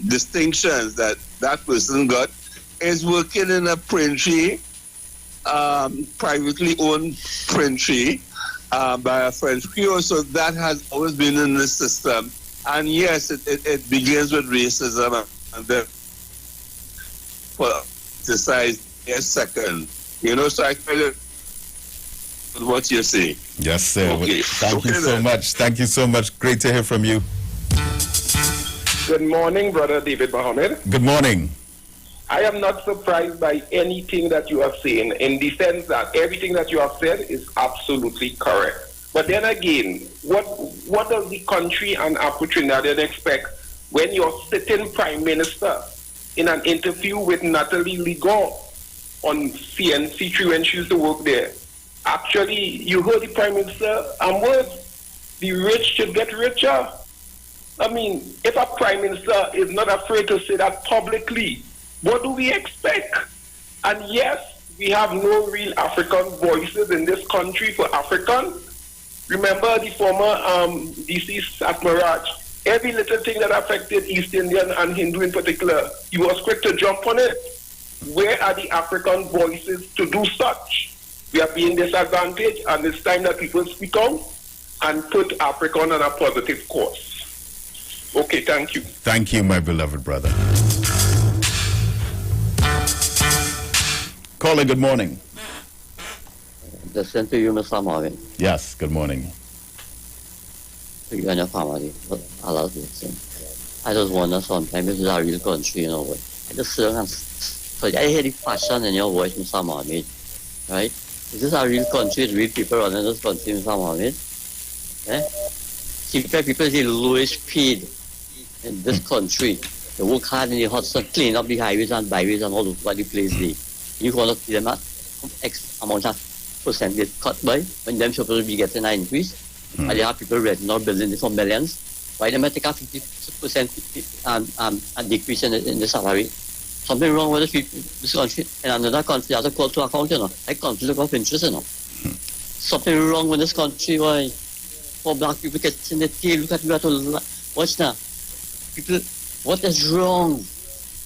Speaker 20: distinctions that person got, is working in a printry, privately owned printry by a French creole. So that has always been in the system. And yes, it begins with racism and then politicize a second. So I kind of what you say.
Speaker 2: Yes, sir.
Speaker 20: Okay.
Speaker 2: Thank you so much. Thank you so much. Great to hear from you.
Speaker 21: Good morning, Brother David Mohammed.
Speaker 2: Good morning.
Speaker 21: I am not surprised by anything that you are saying, in the sense that everything that you have said is absolutely correct. But then again, what does the country and Afro-Trinidadian expect when your sitting Prime Minister, in an interview with Natalie Ligon on CNC3 when she used to work there, actually, you heard the Prime Minister and words, the rich should get richer. I mean, if a Prime Minister is not afraid to say that publicly, what do we expect? And yes, we have no real African voices in this country for African. Remember the former deceased Atmaraj. Every little thing that affected East Indian and Hindu in particular, he was quick to jump on it. Where are the African voices to do such? We are being disadvantaged, and it's time that people speak out and put Africa on a positive course. Okay, thank you.
Speaker 2: Thank you, my beloved brother. Caller, good morning.
Speaker 22: Listen to you, Mr. Marvin.
Speaker 2: Yes, good morning.
Speaker 22: To you and your family. I love you. I just wonder sometimes if it's a real country, I just sit and so I hear the passion in your voice, Mr. Marvin. Right? Is this a real country? Real people running this country, Mr. Mohammed? People is the lowest paid in this country. They work hard in the hot sun, clean up the highways and byways and all over the place. You want to see them at X amount of percent get cut by when them supposed to be getting an increase. And they have people renting or building it for millions. Why they might take a 50% decrease in the salary? Something wrong with this country. In another country, has a call to account, like conflict of interest, Something wrong with this country, why? For black people getting the tail, look at me, watch now. People, what is wrong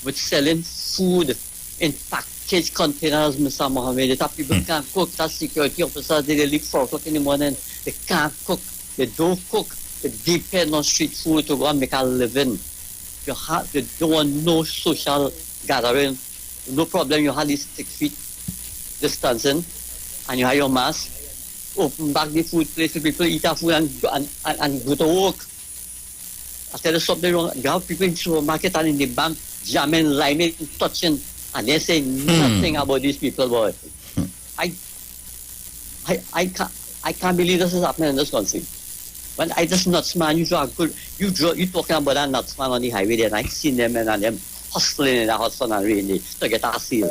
Speaker 22: with selling food in packaged containers, Mr. Mohammed? That people can't cook, that security officers, they leave 4 o'clock in the morning, they can't cook, they don't cook, they depend on street food to go and make a living. You don't want no social gathering, no problem. You have this 6 feet distancing, and you have your mask. Open back the food place for people eat our food and go to work. I tell you something wrong. You have people in the supermarket and in the bank jamming, liming, touching, and they say nothing about these people, boy. I can't believe this is happening in this country. When I just nuts man, you talking about that nuts man on the highway there, and I seen them and them hustling in the hot sun and rain to get a seal.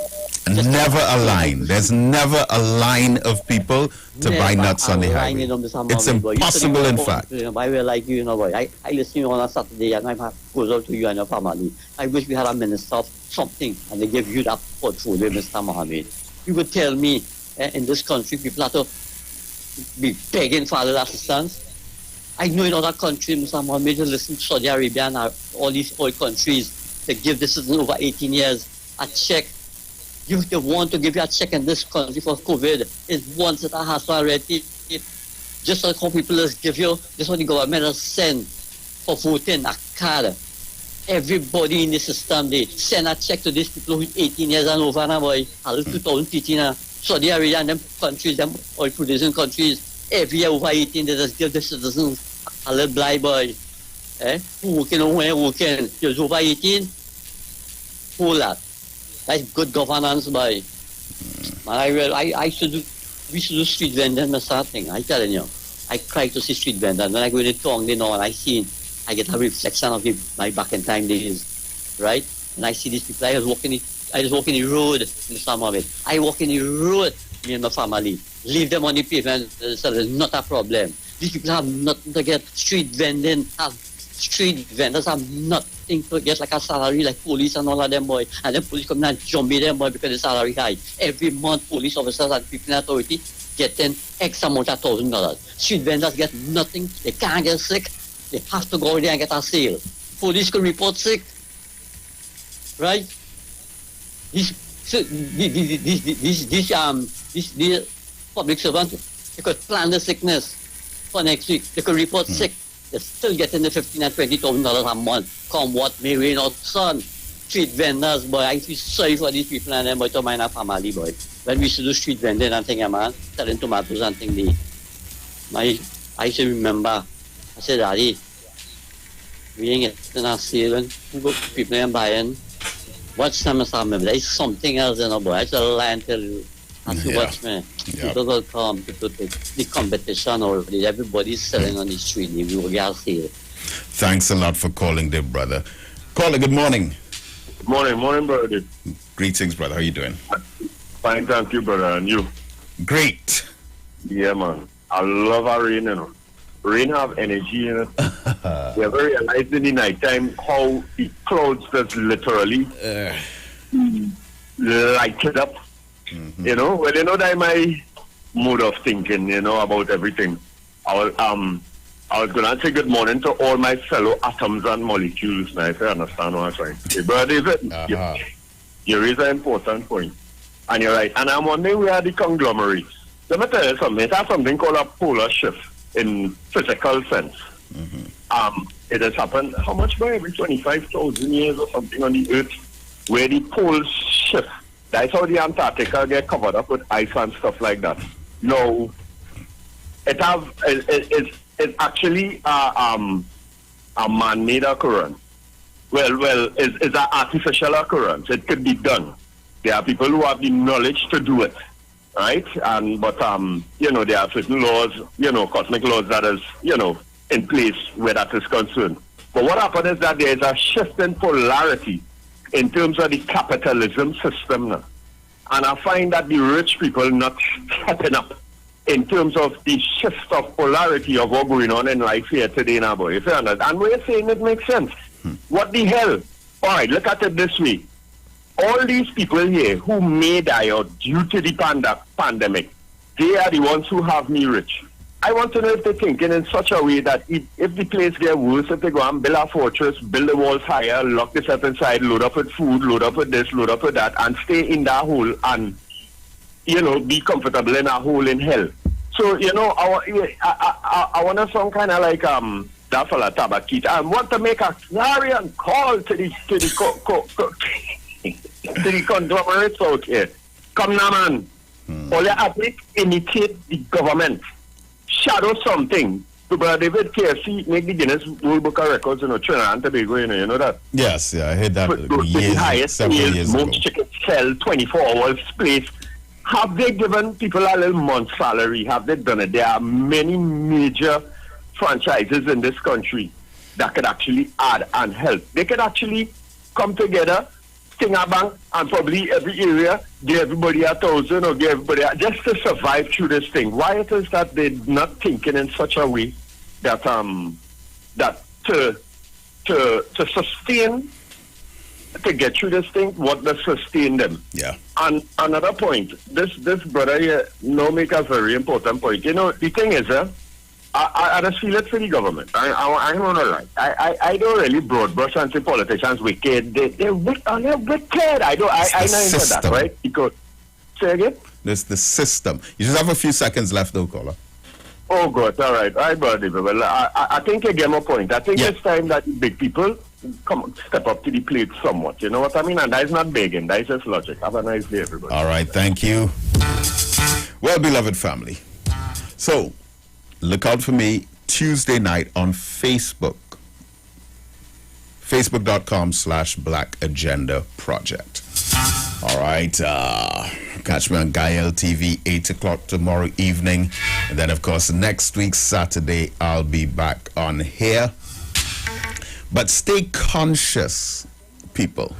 Speaker 2: Never a line. There's never a line of people to buy nuts on the highway. It's impossible, in fact.
Speaker 22: I will like you, boy. I listen to you on a Saturday and I goes out to you and your family. I wish we had a minister of something and they give you that portfolio, Mr. Mohammed. You would tell me in this country people have to be begging for other assistance. I know in other countries, Mr. Mohammed, listen to Saudi Arabia and all these oil countries, they give the citizen over 18 years a check. You want to give you a check in this country for COVID. It's once that has already. Just like how people give you, just what the government has sent for voting, a card. Everybody in the system, they send a check to these people who 18 years and over now, boy. A little 2018, Saudi Arabia and them countries, them oil producing countries, every year over 18, they just give the citizens a little blind, boy. Who working on where working? You're over 18, whole lot. That's good governance, boy. We should do street vendors and something. I telling you, I cry to see street vendors. When I go to the town, and I see, I get a reflection of my back in time days, right? And I see these people. I just walk in the road in the summer of it. I walk in the road, me and my family. Leave them on the pavement, so there's not a problem. These people have nothing to get. Street vendors have nothing to get, like a salary, like police and all of them, boy. And then police come and jump me them, boy, because the salary high. Every month, police officers and people in authority getting X amount of $1,000. Street vendors get nothing. They can't get sick. They have to go there and get a sale. Police could report sick, right? These public servants, they could plan the sickness for next week. They could report sick. They're still getting the $15,000 and $20,000 a month. Come what may, rain or sun. Street vendors, boy, I feel sorry for these people and them, boy, to mind a family, boy. When we used to do street vending and thing, man, selling tomatoes and thing, I used to remember, I said, Daddy, we ain't getting a sale and people ain't buying. Watch them as I remember. There's something else, you know, boy. I should lie and tell you. I have to watch me. People will come, people take the competition already. Everybody's selling on the street. We will get a sale.
Speaker 2: Thanks a lot for calling, dear brother. Caller, good morning.
Speaker 3: Morning, brother.
Speaker 2: Greetings, brother. How you doing?
Speaker 3: Fine, thank you, brother. And you?
Speaker 2: Great.
Speaker 3: Yeah, man. I love our rain, you know. Rain have energy, you know. We are very realized in the night time how the clouds just literally light it up. You know, well, you know, that's my mood of thinking, you know, about everything. I was going to say good morning to all my fellow atoms and molecules, now, if you understand what I'm trying to say. But David, you raise an important point. And you're right. And I'm wondering where the conglomerates. Let me tell you something. It has something called a polar shift in physical sense. It has happened, how much by every 25,000 years or something on the Earth, where the poles shift. That's how the Antarctica get covered up with ice and stuff like that. No, it's actually a man-made occurrence. Well, it's an artificial occurrence. It could be done. There are people who have the knowledge to do it, right? But you know, there are certain laws, you know, cosmic laws that is, you know, in place where that is concerned. But what happened is that there is a shift in polarity in terms of the capitalism system now. And I find that the rich people not stepping up in terms of the shift of polarity of what's going on in life here today now, boy. If you understand. And we're saying it makes sense. What the hell? All right, look at it this way. All these people here who may die out due to the pandemic, they are the ones who have me rich. I want to know if they're thinking in such a way that if the place gets worse, if they go and build a fortress, build the walls higher, lock themselves inside, load up with food, load up with this, load up with that, and stay in that hole and, you know, be comfortable in a hole in hell. So, you know, I want to sound kind of like that fella Tabakit. I want to make a clarion call to the conglomerates out here. Come now, man. All you have to imitate the government. Shadow something. So, Brother David, KFC make the Guinness World Book of Records in Trinidad and Tobago, you know that?
Speaker 2: Yes, yeah, I heard that several years ago.
Speaker 3: Most chicken sell 24 hours place. Have they given people a little month's salary? Have they done it? There are many major franchises in this country that could actually add and help. They could actually come together, sting a bank, and probably every area give everybody 1,000 or give everybody just to survive through this thing. Why it is that they're not thinking in such a way that that to sustain, to get through this thing, what does sustain them?
Speaker 2: Yeah.
Speaker 3: And another point, this brother here now make a very important point. You know, the thing is, I just feel it for the government. I don't know, like I don't really broad brush and say politicians wicked. They're wicked. I know into that, right? Because say again.
Speaker 2: There's the system. You just have a few seconds left, though, caller.
Speaker 3: Oh God! All right, buddy. Well, I think you get my point. I think it's time that big people step up to the plate somewhat. You know what I mean? And that's not begging. That's just logic. Have a nice day, everybody.
Speaker 2: All right, thank you. Well, beloved family. So, look out for me Tuesday night on Facebook. Facebook.com/Black Agenda Project. All right. Catch me on Iwer TV, 8 o'clock tomorrow evening. And then, of course, next week, Saturday, I'll be back on here. But stay conscious, people.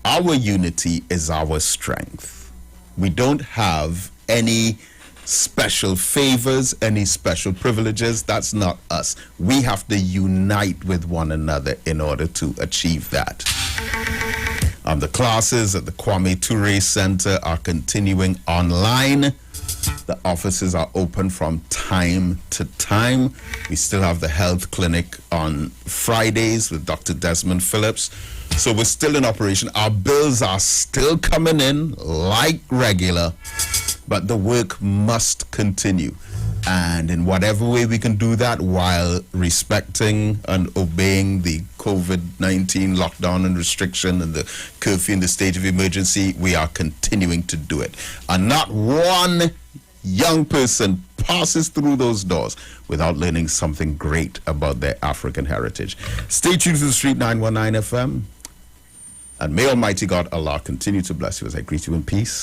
Speaker 2: Our unity is our strength. We don't have any special favors, any special privileges. That's not us. We have to unite with one another in order to achieve that. The classes at the Kwame Ture Center are continuing online. The offices are open from time to time. We still have the health clinic on Fridays with Dr. Desmond Phillips. So we're still in operation. Our bills are still coming in like regular, but the work must continue. And in whatever way we can do that while respecting and obeying the COVID-19 lockdown and restriction and the curfew in the state of emergency, we are continuing to do it. And not one young person passes through those doors without learning something great about their African heritage. Stay tuned to the Street 919 FM. And may Almighty God Allah continue to bless you as I greet you in peace.